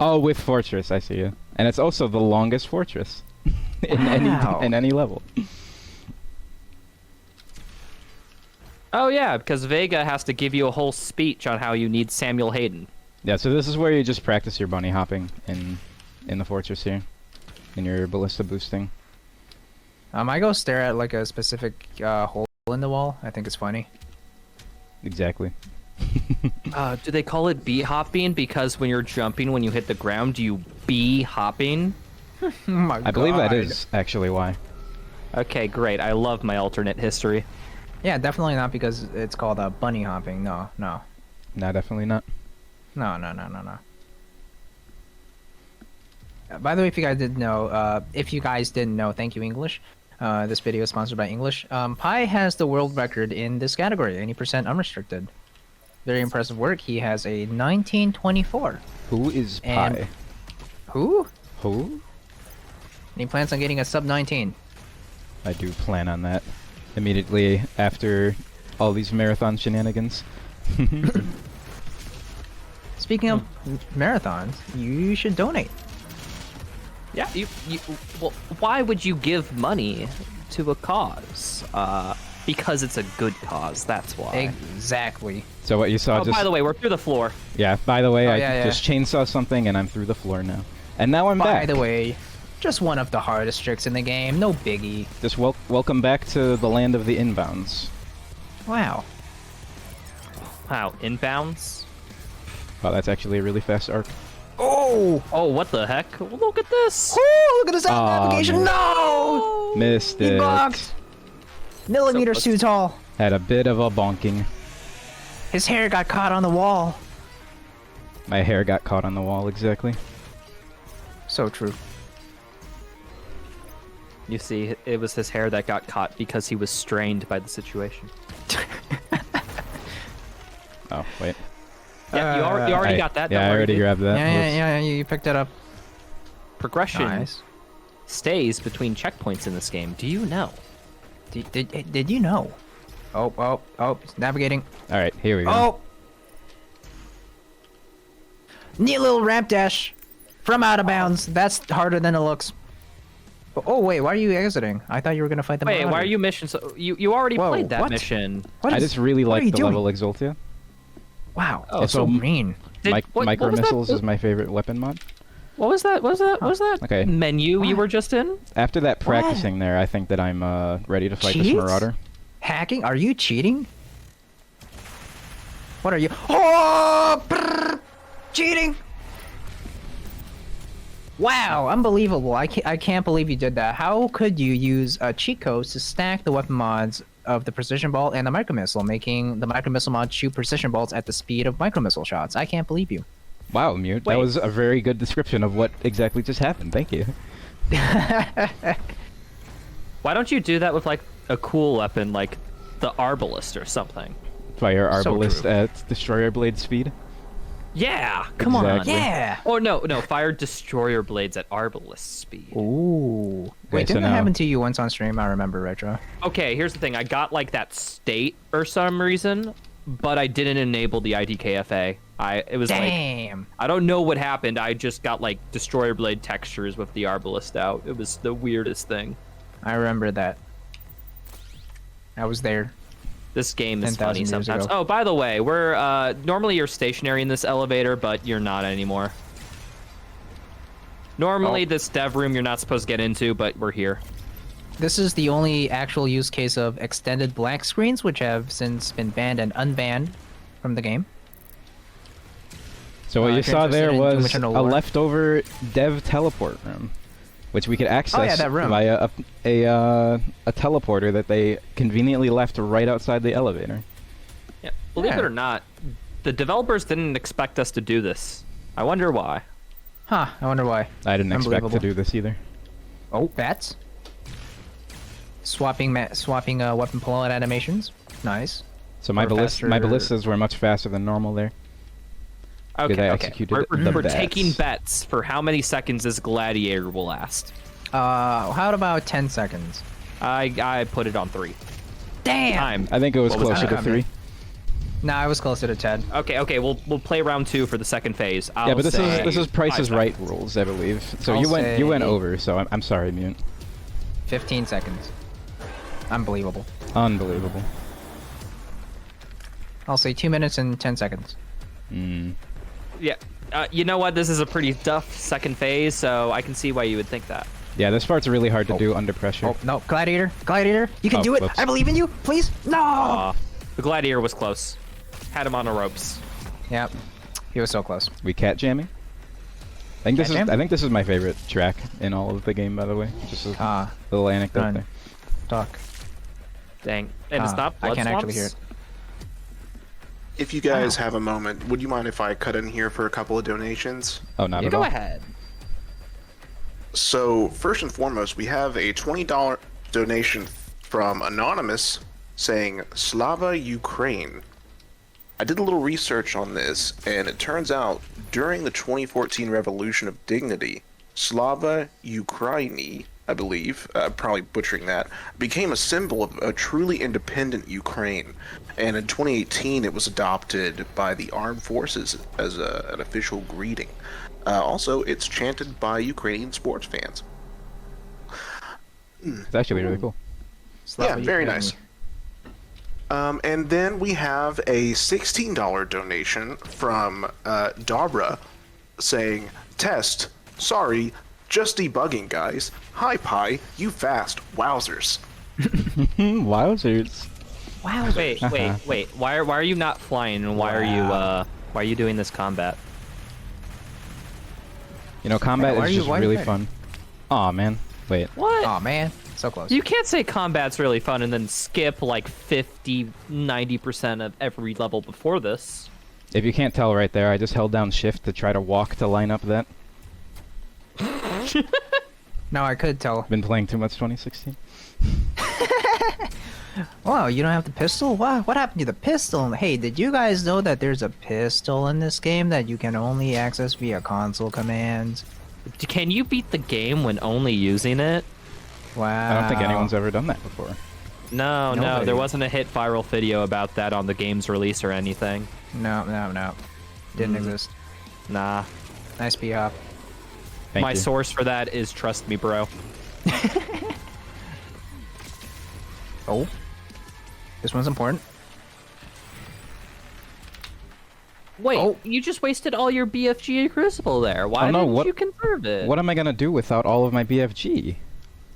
Oh, with Fortress, I see you. And it's also the longest fortress in Wow. any level. Oh yeah, because Vega has to give you a whole speech on how you need Samuel Hayden. Yeah, so this is where you just practice your bunny hopping in the fortress here, in your ballista boosting. I go stare at like a specific hole in the wall. I think it's funny. Exactly. Do they call it bee hopping because when you're jumping, when you hit the ground, you bee hopping? Oh my God. I believe that is actually why. Okay, great. I love my alternate history. Yeah, definitely not because it's called bunny hopping. No. No, definitely not. No. By the way, if you guys didn't know, thank you, English. This video is sponsored by English. Pi has the world record in this category, 80% unrestricted. Very impressive work. He has a 1924. Who is And- Pi? Who? Who? And he plans on getting a sub 19. I do plan on that immediately after all these marathon shenanigans. Speaking of marathons, you should donate. Yeah, well, why would you give money to a cause? Because it's a good cause, that's why. Exactly. So what you saw Oh, just... by the way, we're through the floor. Yeah, by the way, Oh, I yeah. just chainsaw something and I'm through the floor now. And now I'm By back. the way, just one of the hardest tricks in the game. No biggie. Just welcome back to the land of the inbounds. Wow. Wow, inbounds? Wow, that's actually a really fast arc. Oh! Oh, what the heck? Look at this! Oh, look at this Aw, navigation. man. No! Missed He it. blocked. Millimeters too tall. Had a bit of a bonking. His hair got caught on the wall. My hair got caught on the wall, exactly. So true. You see, it was his hair that got caught because he was strained by the situation. Oh, wait. Yeah, you already got that. Yeah, don't I worry, already dude. grabbed that. Whoops. Yeah, you picked it up. Progression Nice. stays between checkpoints in this game. Do you know? Did you know? Oh, it's navigating. Alright, here we go. Oh! Neat little ramp dash from out of bounds. That's harder than it looks. Oh, wait, why are you exiting? I thought you were gonna fight the Wait, why Marauder. are you mission? So you already Whoa, played that what? mission. What I is- just really what are like you the doing? level Exultia. Wow, Oh, that's so so- mean. What Micro was that? missiles is my favorite weapon mod. What was that? What was that Okay. menu you were just in? After that practicing there, I think that I'm ready to fight this Cheats? Marauder. Hacking? Are you cheating? What are you? Oh! Brrr, cheating! Wow, unbelievable. I can't believe you did that. How could you use cheat codes to stack the weapon mods of the precision ball and the micro missile, making the micro missile mod shoot precision balls at the speed of micro missile shots? I can't believe you. Wow, Mute. Wait. That was a very good description of what exactly just happened. Thank you. Why don't you do that with like a cool weapon like the Arbalist or something? Fire So Arbalist true. at Destroyer Blade speed. Yeah, come Exactly. on. Yeah. Oh no, fire destroyer blades at Arbalist speed. Ooh. Wait, so didn't that now- happen to you once on stream? I remember, Retro. Okay, here's the thing. I got like that state for some reason, but I didn't enable the IDKFA. It was like Damn. I don't know what happened. I just got like destroyer blade textures with the Arbalist out. It was the weirdest thing. I remember that. I was there. This game is 10,000 funny years sometimes. ago. Oh, by the way, we're normally you're stationary in this elevator, but you're not anymore. Normally, Oh. this dev room you're not supposed to get into, but we're here. This is the only actual use case of extended black screens, which have since been banned and unbanned from the game. So what if you you're saw there interested in Doom was Eternal a War. leftover dev teleport room, which we could access that room. via a teleporter that they conveniently left right outside the elevator. Yeah. Believe Yeah. it or not, the developers didn't expect us to do this. I wonder why. Huh, I wonder why. I didn't expect to Unbelievable. do this either. Oh, bats. Swapping weapon pullout animations. Nice. So my Or ballistas faster- were much faster than normal there. Okay, I okay. executed We're, the we're bats. taking bets for how many seconds this gladiator will last. How about 10 seconds? I put it on 3. Damn! Time. I think it was What was closer that? to 3. Nah, I was closer to 10. Okay, we'll play round 2 for the second phase. Yeah, I'll but this say is Price 5 is Right seconds. rules, I believe. So I'll you went say- over. So I'm sorry, Mute. 15 seconds. Unbelievable. Unbelievable. I'll say 2 minutes and 10 seconds. Mm. Yeah. You know what? This is a pretty tough second phase, so I can see why you would think that. Yeah, this part's really hard to do under pressure. Oh, no. Gladiator. Gladiator. You can Oh, do it. whoops. I believe in you. Please. No! The gladiator was close. Had him on the ropes. Yep. He was so close. We cat jamming. I Cat jam? think this is my favorite track in all of the game, by the way. Just a little anecdote done. there. Talk. Dang. And it's not blood I can actually hear swamps? it. If you guys have a moment, would you mind if I cut in here for a couple of donations? Oh, not You at go all. ahead. So, first and foremost, we have a $20 donation from Anonymous saying, Slava Ukraine. I did a little research on this, and it turns out during the 2014 Revolution of Dignity, Slava Ukraini, I believe, probably butchering that, became a symbol of a truly independent Ukraine. And in 2018, it was adopted by the armed forces as an official greeting. Also, it's chanted by Ukrainian sports fans. It's actually really cool. Slava Yeah, very Ukraini. nice. And then we have a $16 donation from Dabra saying, Test, sorry, just debugging, guys. Hi, Pi, you fast, wowzers. Wowzers. Wow. Wait. Why are you not flying and why are you doing this combat? You know, combat why is are you- just why are you really there? fun. Aw, man. Wait. What? Oh man, so close. You can't say combat's really fun and then skip like 90% of every level before this. If you can't tell right there, I just held down shift to try to walk to line up that. No, I could tell. Been playing too much 2016. Wow, you don't have the pistol? Wow, what happened to the pistol? Hey, did you guys know that there's a pistol in this game that you can only access via console commands? Can you beat the game when only using it? Wow. I don't think anyone's ever done that before. No, Nobody. there wasn't a hit viral video about that on the game's release or anything. No. Didn't exist. Nah. Nice B-hop. Thank My you. source for that is trust me, bro. Oh. This one's important. Wait, Oh. you just wasted all your BFG Crucible there. Why no, didn't what- you conserve it? What am I gonna do without all of my BFG?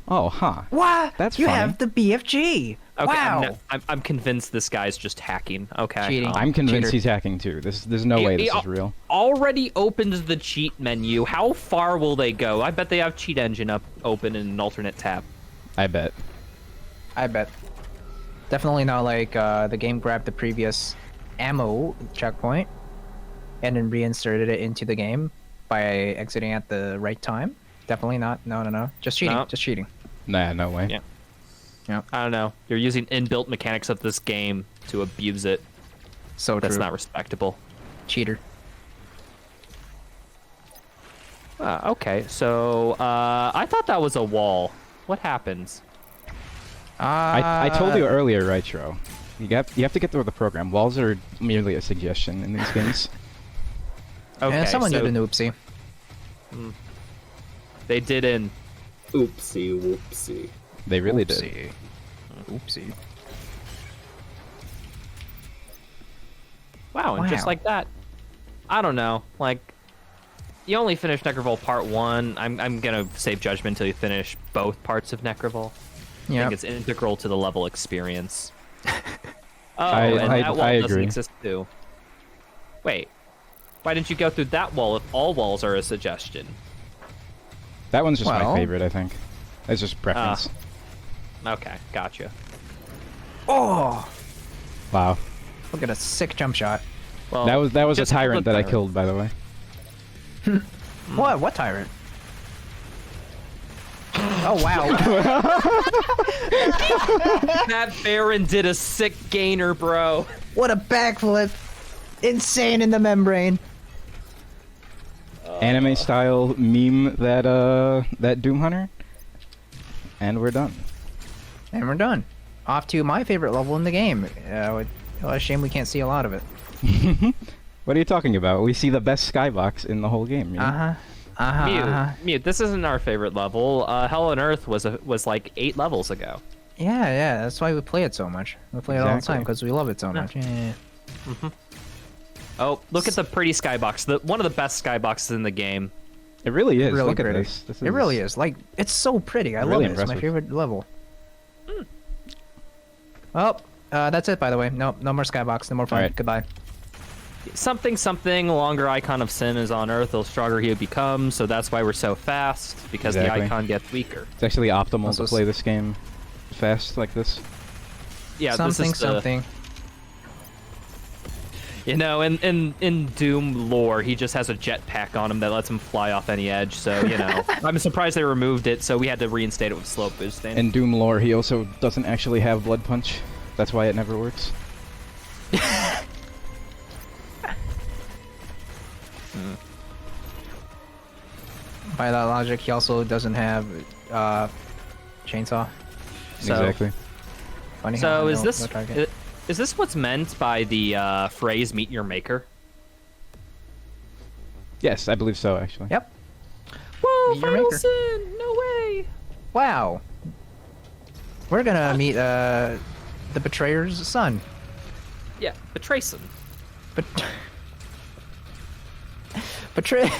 Oh, huh. What? That's you funny. have the BFG. Okay, Wow. I'm convinced this guy's just hacking. Okay. Cheating. I'm convinced Cheater. he's hacking too. There's no way this is real. Already opened the cheat menu. How far will they go? I bet they have cheat engine open in an alternate tab. I bet. I bet. Definitely not like the game grabbed the previous ammo checkpoint and then reinserted it into the game by exiting at the right time. Definitely not. No. Just cheating. No. Just cheating. Nah, no way. Yeah. Yeah. I don't know. You're using inbuilt mechanics of this game to abuse it. So That's true. not respectable. Cheater. Okay, so I thought that was a wall. What happens? I told you earlier, Rytro. You have to get through the program. Walls are merely a suggestion in these games. Okay, and someone so did an oopsie. they didn't. Oopsie whoopsie. They really did. Oopsie. Oopsie. Wow, and just Wow. like that. I don't know. Like, you only finished Necrovol Part 1. I'm gonna save judgment until you finish both parts of Necrovol. I Yeah. think it's integral to the level experience. Oh, I- and I- that wall I doesn't agree. exist too. Wait, why didn't you go through that wall if all walls are a suggestion? That one's just Well- my favorite, I think. It's just preference. Okay, gotcha. Oh! Wow. Look at a sick jump shot. Well, That was a just tyrant the that I tyrant. killed, by the way. What? What tyrant? Oh wow! That Baron did a sick gainer, bro. What a backflip! Insane in the membrane. Anime style meme that Doom Hunter. And we're done. And we're done. Off to my favorite level in the game. What a shame we can't see a lot of it. What are you talking about? We see the best skybox in the whole game. You know? Mute. This isn't our favorite level. Hell on Earth was like 8 levels ago. Yeah, that's why we play it so much. We play it all the Exactly. time because we love it so much. Yeah. Oh, look at the pretty skybox. One of the best skyboxes in the game. It really is. Really Look pretty. at this. This It really is. Like, it's so pretty. I love Really it. It's my impressive. favorite level. Well, that's it, by the way. No more skybox. No more fun. Alright. Goodbye. Something, longer icon of sin is on Earth, the stronger he becomes, so that's why we're so fast, because Exactly. the icon gets weaker. It's actually optimal Also to play this game fast like this. Yeah, something, this is the, something. You know, in Doom lore, he just has a jetpack on him that lets him fly off any edge, so, you know. I'm surprised they removed it, so we had to reinstate it with slope boosting. In Doom lore, he also doesn't actually have Blood Punch. That's why it never works. By that logic, he also doesn't have chainsaw. So- Exactly. Funny how So I is know this no target. is this what's meant by the phrase "meet your maker"? Yes, I believe so, actually. Yep. Whoa, Meet your Final maker. Sin! No way! Wow. We're gonna meet the betrayer's son. Yeah, Betrayson. But betray.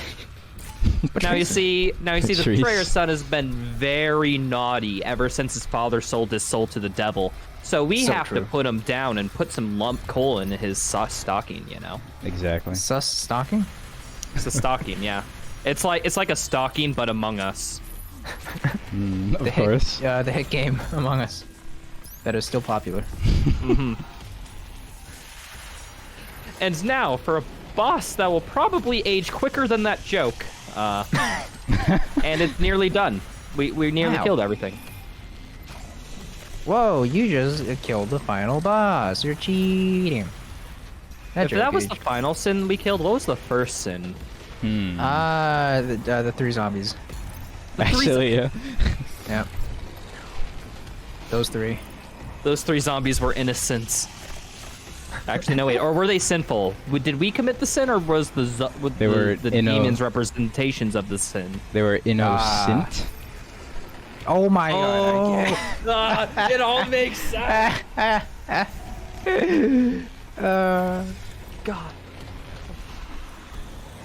Now you see, the Patrice. betrayer's son has been very naughty ever since his father sold his soul to the devil. So we So have true. to put him down and put some lump coal in his stocking. You know, Exactly. Sus stalking. it's a stocking. Yeah, it's like a stocking, but Among Us. Of course. The hit game Among Us that is still popular. And now for a boss that will probably age quicker than that joke. And it's nearly done. We nearly Wow. killed everything. Whoa, you just killed the final boss. You're cheating. If that was the final sin we killed, what was the first sin? the 3 zombies. Actually, yeah. Yep. Those 3. Those 3 zombies were innocents. Actually, no, wait. Or were they sinful? Did we commit the sin, or was They were the inno- demons representations of the sin? They were innocent. Oh my god. I It all makes sense. God.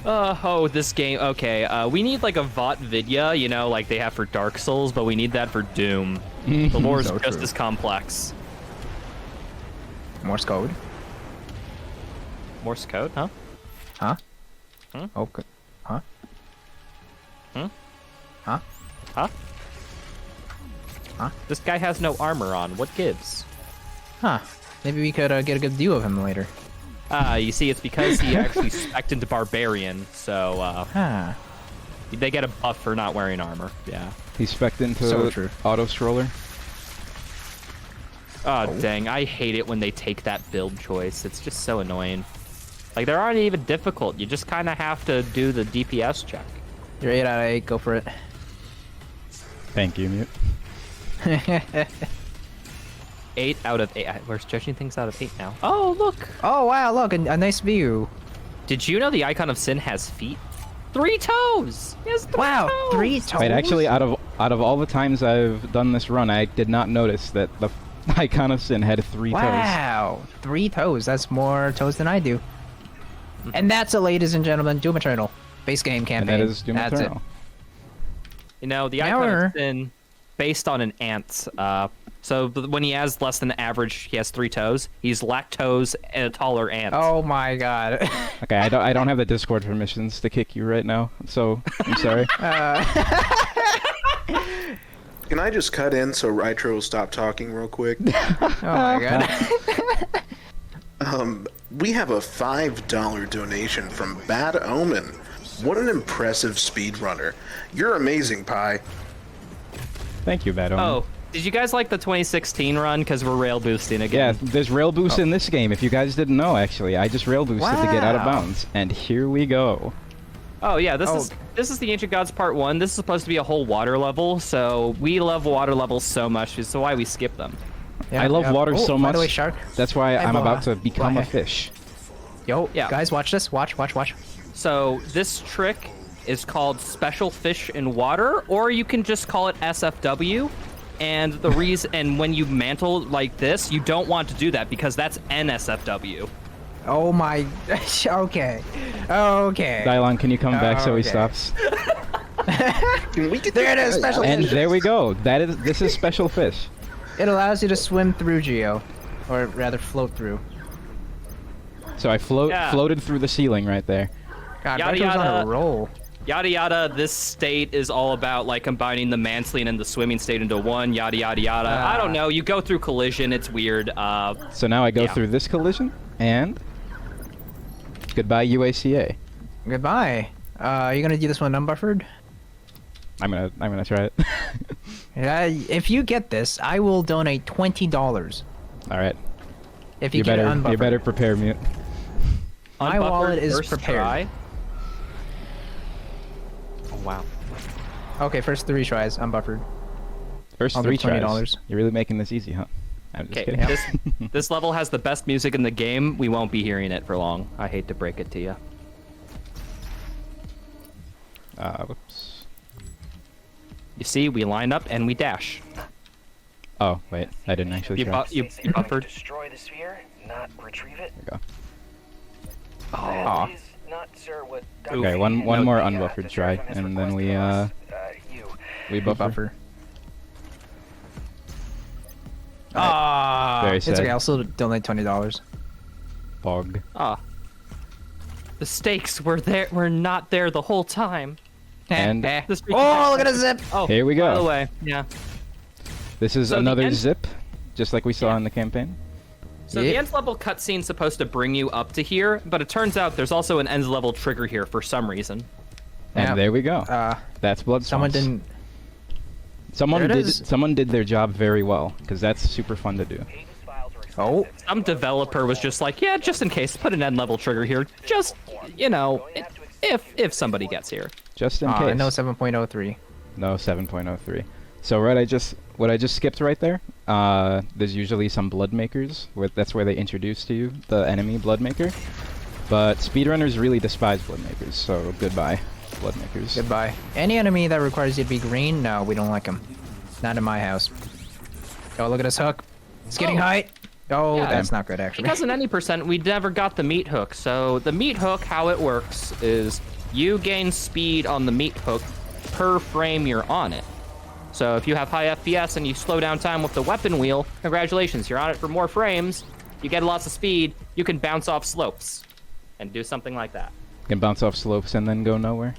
Oh, this game. Okay, we need like a VOT vidya, you know, like they have for Dark Souls, but we need that for Doom. The lore is So just true. as complex. Morse code. Morse code, huh? Huh? Hmm? Okay. Huh? Hmm? Huh? Huh? Huh? This guy has no armor on. What gives? Huh. Maybe we could get a good view of him later. You see, it's because he actually spec'd into Barbarian, so Huh. they get a buff for not wearing armor. Yeah. He's spec'd into So true. auto scroller. Oh, dang. I hate it when they take that build choice. It's just so annoying. Like, they're already even difficult. You just kind of have to do the DPS check. You're 8 out of 8. Go for it. Thank you, Mute. 8 out of 8. We're judging things out of 8 now. Oh, look. Oh wow! Look, a nice view. Did you know the Icon of Sin has feet? 3 toes! He has 3 Wow, toes! 3 toes. Wait, actually, out of all the times I've done this run, I did not notice that the Icon of Sin had 3 toes. Wow, 3 toes. That's more toes than I do. And that's it, ladies and gentlemen. Doom Eternal base game And campaign. that is Doom that's Eternal. You know, the Now Icon we're- of Sin, based on an ant. So when he has less than average, he has 3 toes. He's lactose and a taller ant. Oh my god. Okay, I don't have the Discord permissions to kick you right now, so I'm sorry. Can I just cut in so Rytro will stop talking real quick? Oh my god. We have a $5 donation from Bad Omen. What an impressive speedrunner. You're amazing, Pi. Thank you, Bad Omen. Oh, did you guys like the 2016 run? Because we're rail boosting Yeah, again. there's rail boost in this game. If you guys didn't know, actually, I just rail boosted to get out of Wow. bounds, and here we go. Oh yeah, this Oh. is the Ancient Gods Part 1. This is supposed to be a whole water level, so we love water levels so much, which is why we skip them. Yeah, I love yeah. water Oh, so by much. the way, shark. That's why Hey, I'm Boa. about to become Boa. a fish. Yo, Yeah. guys, watch this. Watch. So this trick is called Special Fish in Water, or you can just call it SFW. And the reason, and when you mantle like this, you don't want to do that because that's NSFW. Oh my. Okay. Okay. Dyelawn, can you come back so he Okay. stops? Can we get There it is, this guy special out? And there we go. This is special fish. It allows you to swim through Geo, or rather float through. So I Yeah. floated through the ceiling right there. God, Yada, Retro's on yada. a roll. Yada yada, this state is all about like combining the mansling and the swimming state into one, yada yada yada. I don't know, you go through collision, it's weird. So now I go Yeah. through this collision, and goodbye UACA. Goodbye. You gonna do this one unbuffered? I'm gonna try it. Yeah. If you get this, I will donate $20. All right. If you, You get it better unbuffered. you better prepare, Mute. My unbuffered wallet is first prepared. try. Oh wow. Okay, first 3 tries, unbuffered. First I'll do 3 tries. $20. You're really making this easy, huh? I'm just Okay, kidding. this level has the best music in the game. We won't be hearing it for long. I hate to break it to you. Whoops. You see, we line up and we dash. Oh wait, I didn't actually You, try. you buffered. Destroy the sphere, not retrieve it. There we go. Aw. That is not, sir, what Okay, one No, more the, unbuffered the try, sheriff has and then we requested you. we buffer. Buffer. Ah, Very it's sad. okay. I'll still donate $20. Bog. Ah. The stakes were there. Were not there the whole time. And- This Oh, look at the zip! Oh, Here we by go. the way, yeah. This is So the another end- zip, just like we saw Yeah. in the campaign. So Yep. the end level cutscene's supposed to bring you up to here, but it turns out there's also an end level trigger here for some reason. And Yeah. there we go. That's blood Someone swamps. didn't. Someone There it did. is. Someone did their job very well, because that's super fun to do. Agent's files are Oh, expensive. Some developer was just like, yeah, just in case, put an end level trigger here, just you know, if somebody gets here. Just in case. no 7.03. No 7.03. So what I just skipped right there. There's usually some blood makers. That's where they introduce to you the enemy blood maker. But speedrunners really despise blood makers. So goodbye, blood makers. Goodbye. Any enemy that requires you to be green, no, we don't like them. Not in my house. Oh, look at this hook. It's getting high. Oh, Yeah. that's not good, actually. Because in any percent, we never got the meat hook. So the meat hook, how it works is you gain speed on the meat hook per frame you're on it. So if you have high FPS and you slow down time with the weapon wheel, congratulations, you're on it for more frames. You get lots of speed. You can bounce off slopes and do something like that. You can bounce off slopes and then go nowhere.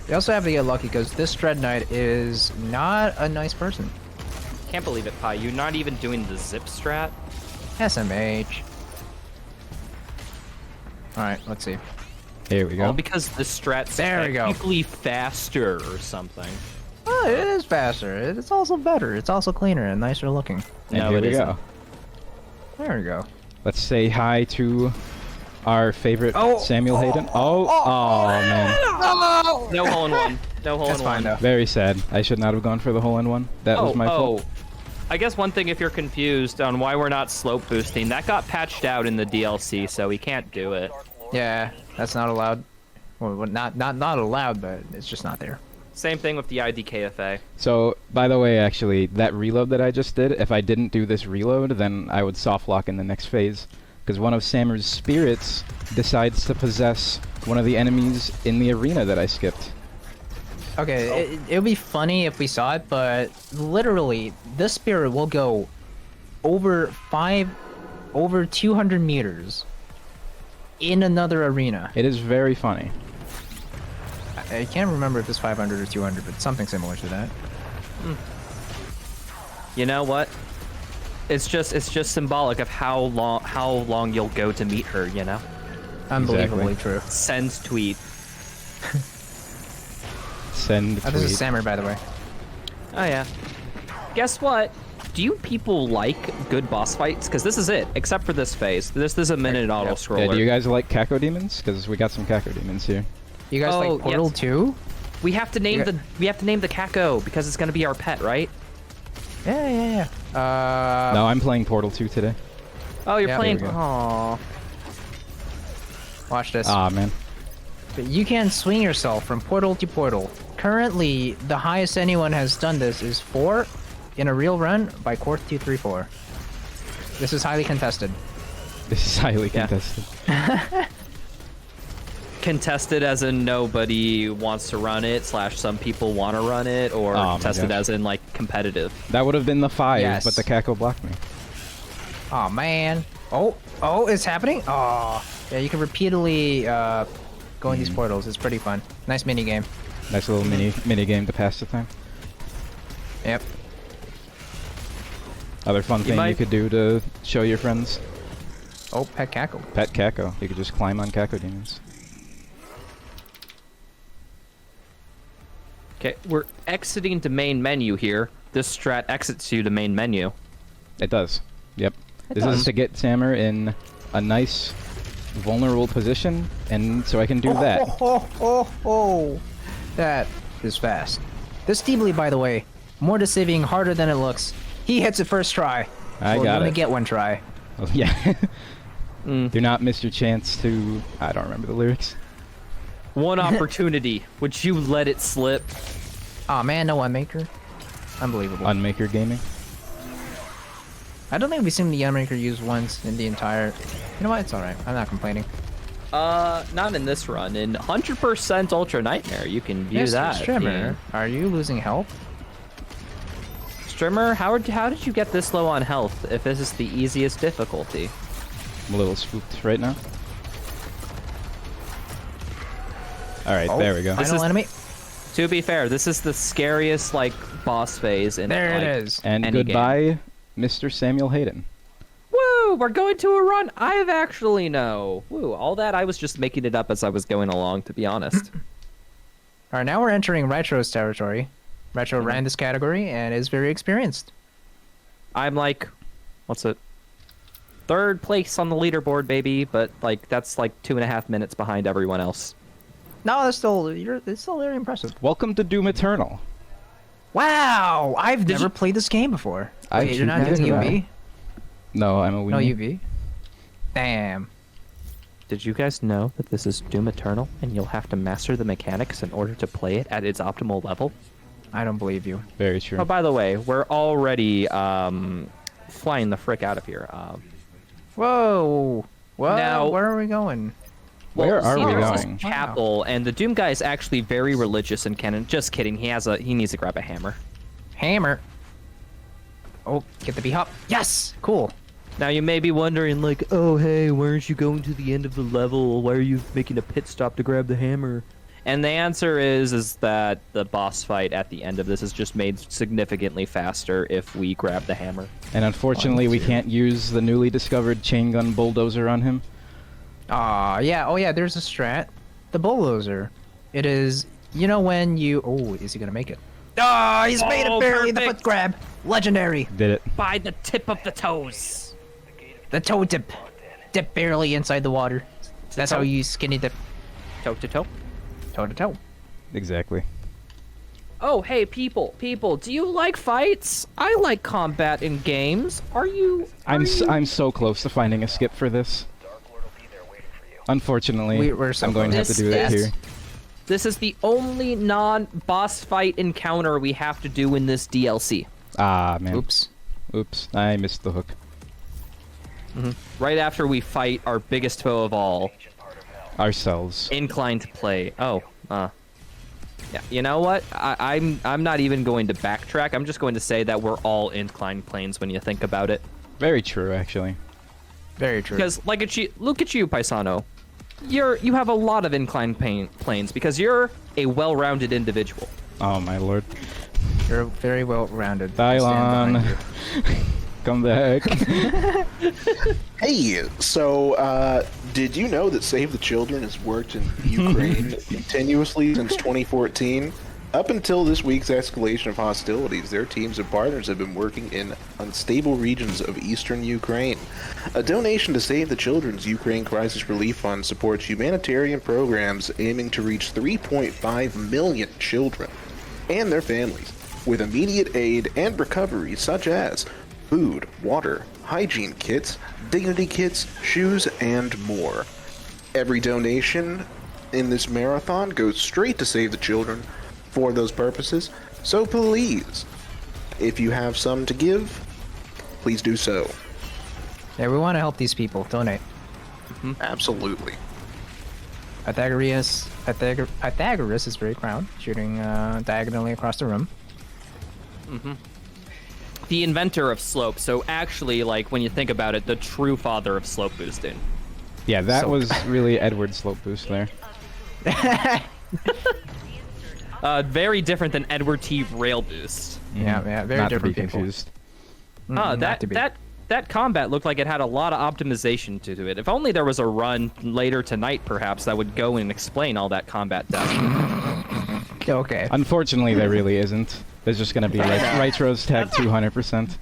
You also have to get lucky because this Dread Knight is not a nice person. Can't believe it, Pi. You're not even doing the zip strat. SMH. Alright, let's see. Here we go. All because the strat's There we go. technically faster or something. Oh, it is faster. It's also better. It's also cleaner and nicer looking. And No, here it we isn't. go. There we go. Let's say hi to our favorite Oh, Samuel Hayden. Oh, man. No hole in one. No hole That's in fine, one. though. Very sad. I should not have gone for the hole in one. That was my fault. I guess one thing if you're confused on why we're not slope boosting, that got patched out in the DLC, so we can't do it. Yeah, that's not allowed. Well, not allowed, but it's just not there. Same thing with the IDKFA. So, by the way, actually, that reload that I just did, if I didn't do this reload, then I would soft lock in the next phase. Because one of Samur's spirits decides to possess one of the enemies in the arena that I skipped. Okay, it would be funny if we saw it, but literally, this spirit will go over 200 meters in another arena. It is very funny. I can't remember if it's 500 or 200, but something similar to that. You know what? It's just symbolic of how long you'll go to meet her, you know? Unbelievably true. Sends tweet. Send Oh, this is tweet. Samur, by the way. Oh yeah. Guess what? Do you people like good boss fights? Because this is it, except for this phase. This is a minute auto Yeah, scroller. do you guys like Kako Demons? Because we got some Kako Demons here. You guys Oh, like Portal yes. 2? We have to name Yeah. the Kako because it's gonna be our pet, right? Yeah. No, I'm playing Portal 2 today. Oh, you're Yeah, playing. there we go. Aww. Watch this. Ah, man. But you can swing yourself from portal to portal. Currently, the highest anyone has done this is 4 in a real run by Court 234. This is highly contested. This is highly Yeah. contested. Contested as in nobody wants to run it / some people want to run it, or Oh my contested gosh. as in like competitive. That would have been the 5, Yes. but the Kako blocked me. Oh man. Oh, it's happening? Oh. Yeah, you can repeatedly go in these portals. It's pretty fun. Nice mini game. Nice little mini game to pass the time. Yep. Other fun thing you might- could do to show your friends. Oh, Pet Cackle. Pet Kako. You could just climb on Kako Demons. Okay, we're exiting to main menu here. This strat exits you to main menu. It does. Yep. It This does. is to get Samur in a nice, vulnerable position, and so I can do that. Oh. That is fast. This Deeply, by the way, more deceiving, harder than it looks. He hits it first try. I Well, got let it. me get one try. Oh, yeah. Do not miss your chance to... I don't remember the lyrics. One opportunity. Would you let it slip? Aw man, no Unmaker. Unbelievable. Unmaker Gaming. I don't think we've seen the Unmaker used once in the entire... You know what? It's alright. I'm not complaining. Not in this run. In 100% Ultra Nightmare, you can view Mr. that. Strimmer, are you losing health? Strimmer, how did you get this low on health if this is the easiest difficulty? I'm a little spooked right now. Alright, Oh, there we go. Final is- enemy. To be fair, this is the scariest like boss phase in There like, it is. And any goodbye, Mr. Samuel Hayden. Woo! We're going to a run. I've actually no. Woo! All that I was just making it up as I was going along, to be honest. Alright, now we're entering Retro's territory. Retro ran this category and is very experienced. I'm like, what's it? 3rd place on the leaderboard, baby. But like that's like 2.5 minutes behind everyone else. No, it's still very impressive. Welcome to Doom Eternal. Wow! I've never played this game before. I Wait, you're not neither using have I. UV? No, I'm a weenie. No UV? Damn. Did you guys know that this is Doom Eternal and you'll have to master the mechanics in order to play it at its optimal level? I don't believe you. Very true. Oh, by the way, we're already flying the frick out of here. Whoa! Whoa! Now- Where are we going? Where are we there's this going? chapel, and the Doom guy is actually very religious and canon. Just kidding. He needs to grab a hammer. Hammer. Oh, get the B-hop. Yes! Cool. Now you may be wondering, like, oh hey, why aren't you going to the end of the level? Why are you making a pit stop to grab the hammer? And the answer is that the boss fight at the end of this is just made significantly faster if we grab the hammer. And unfortunately, we can't use the newly discovered chain gun bulldozer on him. Aw, yeah. Oh, yeah, there's a strat. The bulldozer. It is, you know when you... Oh, is he gonna make it? Ah, he's made it barely. The perfect. foot grab. Legendary. Did it. By the tip of the toes. The toe dip. Dip barely inside the water. That's how you skinny dip. Toe to toe. Toe to toe. Exactly. Oh, hey, people, do you like fights? I like combat in games. Are you... I'm so close to finding a skip for this. Unfortunately, We're so I'm going to have to close. do it here. This is the only non-boss fight encounter we have to do in this DLC. Ah, man. Oops. Oops. I missed the hook. Right after we fight our biggest foe of all, Ourselves. inclined to play. Oh, yeah. You know what? I'm not even going to backtrack. I'm just going to say that we're all inclined planes when you think about it. Very true, actually. Very true. Because look at you, Paisano. You have a lot of inclined planes because you're a well-rounded individual. Oh, my lord. You're very well rounded. I Dyelawn. stand behind you. Come back. Hey, so did you know that Save the Children has worked in Ukraine continuously since 2014? Up until this week's escalation of hostilities, their teams of partners have been working in unstable regions of eastern Ukraine. A donation to Save the Children's Ukraine Crisis Relief Fund supports humanitarian programs aiming to reach 3.5 million children and their families with immediate aid and recovery such as food, water, hygiene kits, dignity kits, shoes, and more. Every donation in this marathon goes straight to Save the Children for those purposes, so please, if you have some to give, please do so. Yeah, we want to help these people. Donate. Absolutely. Pythagoras is very proud, shooting diagonally across the room. The inventor of slope, so actually, like, when you think about it, the true father of slope boosting. Yeah, that So- was really Edward Slope Boost there. Very different than Edward T. Railboost. Yeah, very Not to be different people. confused. Oh, Not to be. that combat looked like it had a lot of optimization to it. If only there was a run later tonight, perhaps, that would go and explain all that combat depth. Okay. Unfortunately, there really isn't. There's just gonna be Rightro's tag 200%.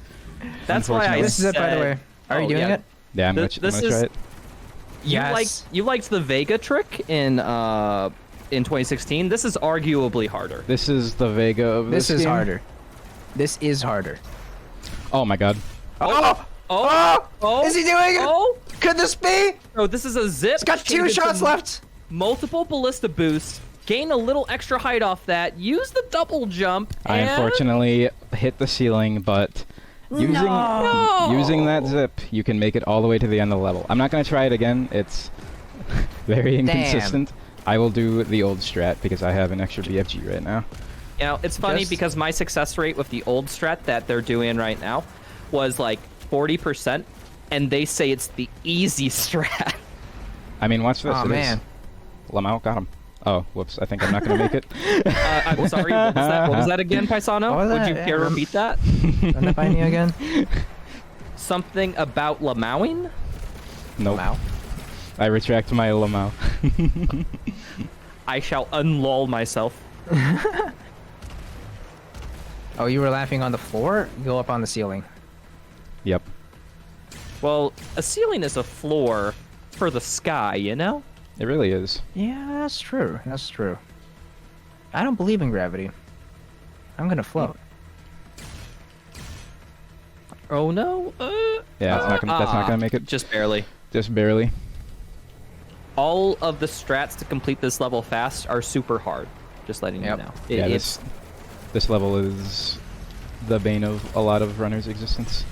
That's why I Unfortunately. This is it, by the said- way. Are you Oh, doing yeah. it? Yeah, I'm This gonna is- try it. Yes. You liked the Vega trick in 2016. This is arguably harder. This is the Vega of this This is game. harder. This is harder. Oh my god. Oh! Oh! Is he doing it? Oh! Could this be? Oh, this is a zip. It's got Should've 2 been shots some left. Multiple ballista boosts. Gain a little extra height off that. Use the double jump. I and- unfortunately hit the ceiling, but using that zip, you can make it all the way to the end of the level. I'm not gonna try it again. It's very inconsistent. I will do the old strat because I have an extra BFG right now. You know, it's funny Just- because my success rate with the old strat that they're doing right now was like 40%, and they say it's the easy strat. I mean, watch this. Oh it is. man. Lamau got him. Oh, whoops. I think I'm not gonna make it. I'm sorry, what was that? What was that again, Paisano? What was Would that? you care to repeat that? Run that by me again. Something about Lamauing? Nope. Wow. I retract my Lamau. I shall unlull myself. Oh, you were laughing on the floor? Go up on the ceiling. Yep. Well, a ceiling is a floor for the sky, you know? It really is. Yeah, that's true. That's true. I don't believe in gravity. I'm gonna float. Oh no. Yeah, that's not gonna make it. Just barely. Just barely. All of the strats to complete this level fast are super hard. Just letting Yep. you know. Yeah, It's this level is the bane of a lot of runners' existence.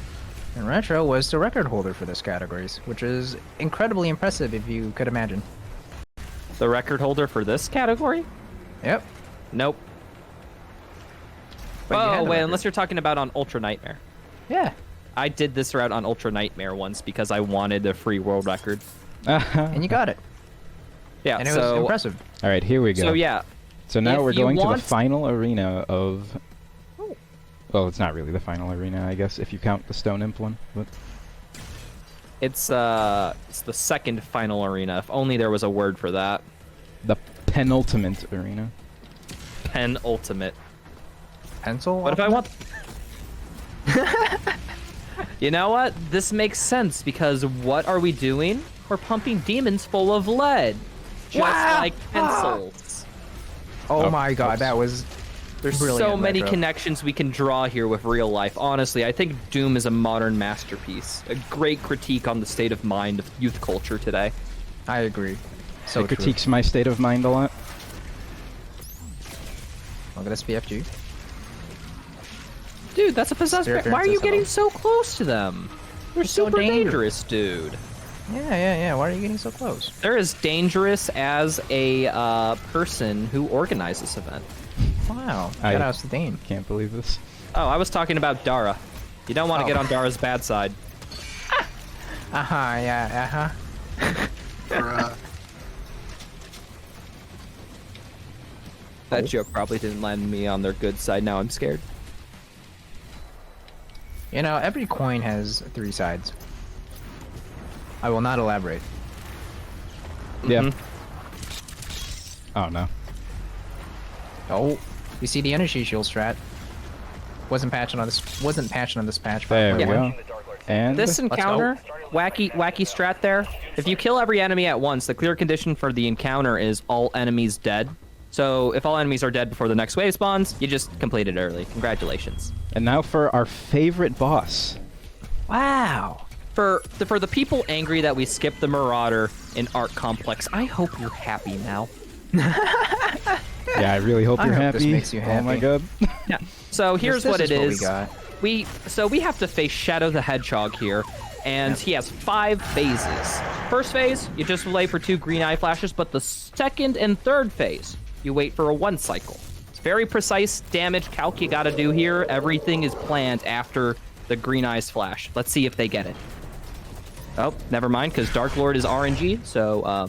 And Retro was the record holder for this categories, which is incredibly impressive if you could imagine. The record holder for this category? Yep. Nope. But you had Oh, the wait, record. unless you're talking about on Ultra Nightmare. Yeah. I did this route on Ultra Nightmare once because I wanted a free world record. And you got it. Yeah, And it was so... impressive. All right, here we go. So, yeah. So now if we're you going to want- the final arena of. Well, it's not really the final arena, I guess, if you count the Stone Imp one. But It's the second final arena. If only there was a word for that. the penultimate arena. Penultimate. Pencil? What if I want... You know what? This makes sense because what are we doing? We're pumping demons full of lead. Just like pencils. Oh, Oh, my god, oops. that was There's brilliant, so many Retro. connections we can draw here with real life. Honestly, I think Doom is a modern masterpiece. A great critique on the state of mind of youth culture today. I agree. So it critiques my state of mind a lot. Look at this PFG. Dude, that's a possessed Spirit bear. Why are you Princess, getting hello. so close to them? They're It's so super dangerous. dangerous, dude. Yeah. Why are you getting so close? They're as dangerous as a person who organized this event. Wow. I- Shout out to Dane. Can't believe this. Oh, I was talking about Dara. You don't want to Oh. get on Dara's bad side. Yeah, Bruh. That joke probably didn't land me on their good side. Now I'm scared. You know, every coin has 3 sides. I will not elaborate. Yeah. Mm-hmm. Oh no. Oh, you see the energy shield strat. Wasn't patched on this patch. There we 5.1. go. And This encounter, wacky strat there. If you kill every enemy at once, the clear condition for the encounter is all enemies dead. So if all enemies are dead before the next wave spawns, you just completed early. Congratulations. and now for our favorite boss. Wow. For the people angry that we skipped the Marauder in Art Complex, I hope you're happy now. Yeah, I really hope I you're hope happy. this makes you Oh my happy. god. Yeah. So here's This what it is is. we got. We have to face Shadow the Hedgehog here, and he has 5 phases. First phase, you just wait for 2 green eye flashes, but the second and third phase, you wait for a 1 cycle. It's very precise damage calc you gotta do here. Everything is planned after the green eyes flash. Let's see if they get it. Oh, never mind, because Dark Lord is RNG, so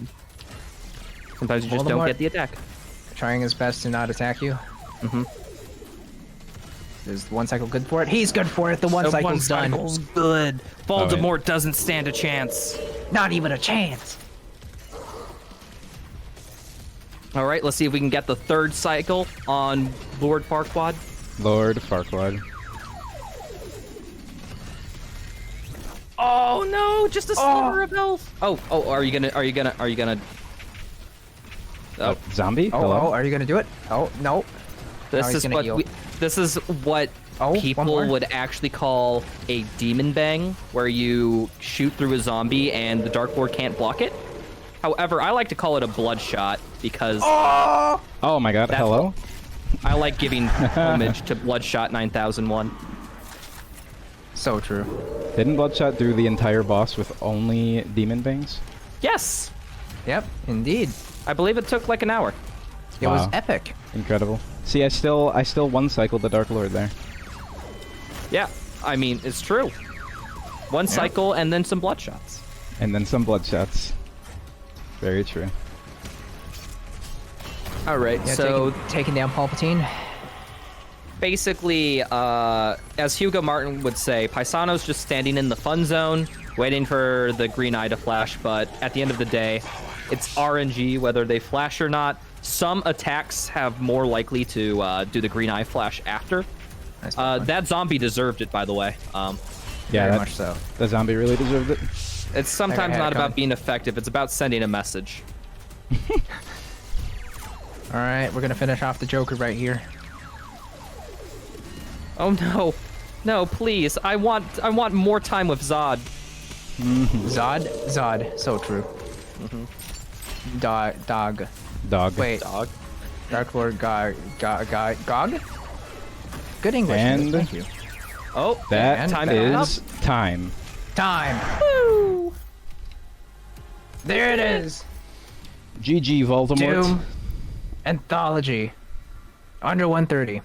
sometimes you just don't Voldemort. get the attack. Trying his best to not attack you. Mm-hmm. Is the 1 cycle good for it? He's good for it. The 1 cycle's done. good. Oh, yeah. Voldemort doesn't stand a chance. Not even a chance. All right, let's see if we can get the 3rd cycle on Lord Farquaad. Lord Farquaad. Oh no, just a sliver of health. Oh, are you gonna? Oh, Zombie? Hello? Are you gonna do it? Oh, no. this he's is gonna what heal. this is what Oh, one people more. would actually call a demon bang, where you shoot through a zombie and the Dark Lord can't block it. However, I like to call it a bloodshot because Oh my god, That's hello? I like giving homage to Bloodshot 9001. So true. Didn't Bloodshot do the entire boss with only demon bangs? Yes, Yep, indeed. I believe it took like an hour. It was Wow. epic. Incredible. See, I still 1 cycled the Dark Lord there. Yeah, I mean, it's true. 1 cycle and then some Bloodshots. And then some Bloodshots. Very true. All right, Yeah, so taking down Palpatine. basically, as Hugo Martin would say, Paisano's just standing in the fun zone, waiting for the green eye to flash, but at the end of the day, it's RNG whether they flash or not. Some attacks have more likely to do the green eye flash after. Nice one. That zombie deserved it, by the way. Yeah, Very that, much so. the zombie really deserved it. It's sometimes had it not about coming. being effective, it's about sending a message. All right, we're gonna finish off the Joker right here. Oh no. No, please. I want more time with Zod. Zod, so true. Dog. Dog. Wait, Dog. Dark Lord Gog? Good English. And- Thank you. Oh, That And time back is time. Time. Woo! There it is. GG Voldemort. Doom Anthology. Under 130.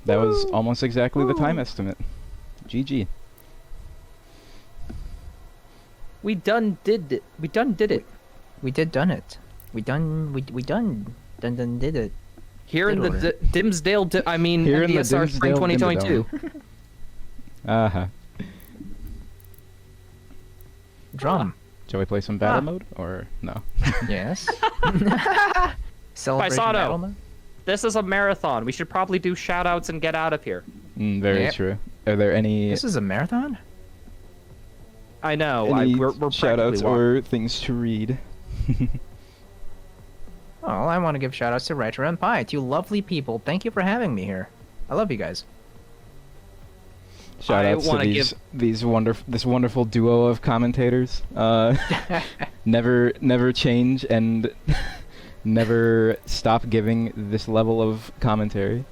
That was almost exactly the time estimate. GG. We done did it. We done did it. We did done it. We done did it. Here in the order. Dimsdale, Here in the MDSR Spring Dimsdale 2022. Uh-huh. Drum. Shall we play some battle mode or no? Yes. Celebration Paisano. battle mode? This is a marathon. We should probably do shoutouts and get out of here. Very Yep. true. Are there any This is a marathon? I know. any We're shoutouts practically or things to read? Oh, I want to give shoutouts to Retro and Pi, two lovely people. Thank you for having me here. I love you guys. Shoutouts to wanna this wonderful duo of commentators. Never change and never stop giving this level of commentary.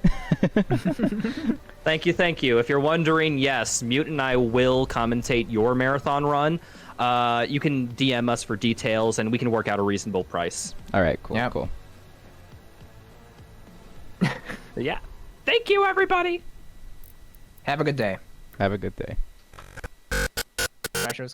Thank you. If you're wondering, yes, Mute and I will commentate your marathon run. You can DM us for details, and we can work out a reasonable price. All right, cool, Yep. cool. Yeah. Thank you, everybody. Have a good day. Have a good day. Retro's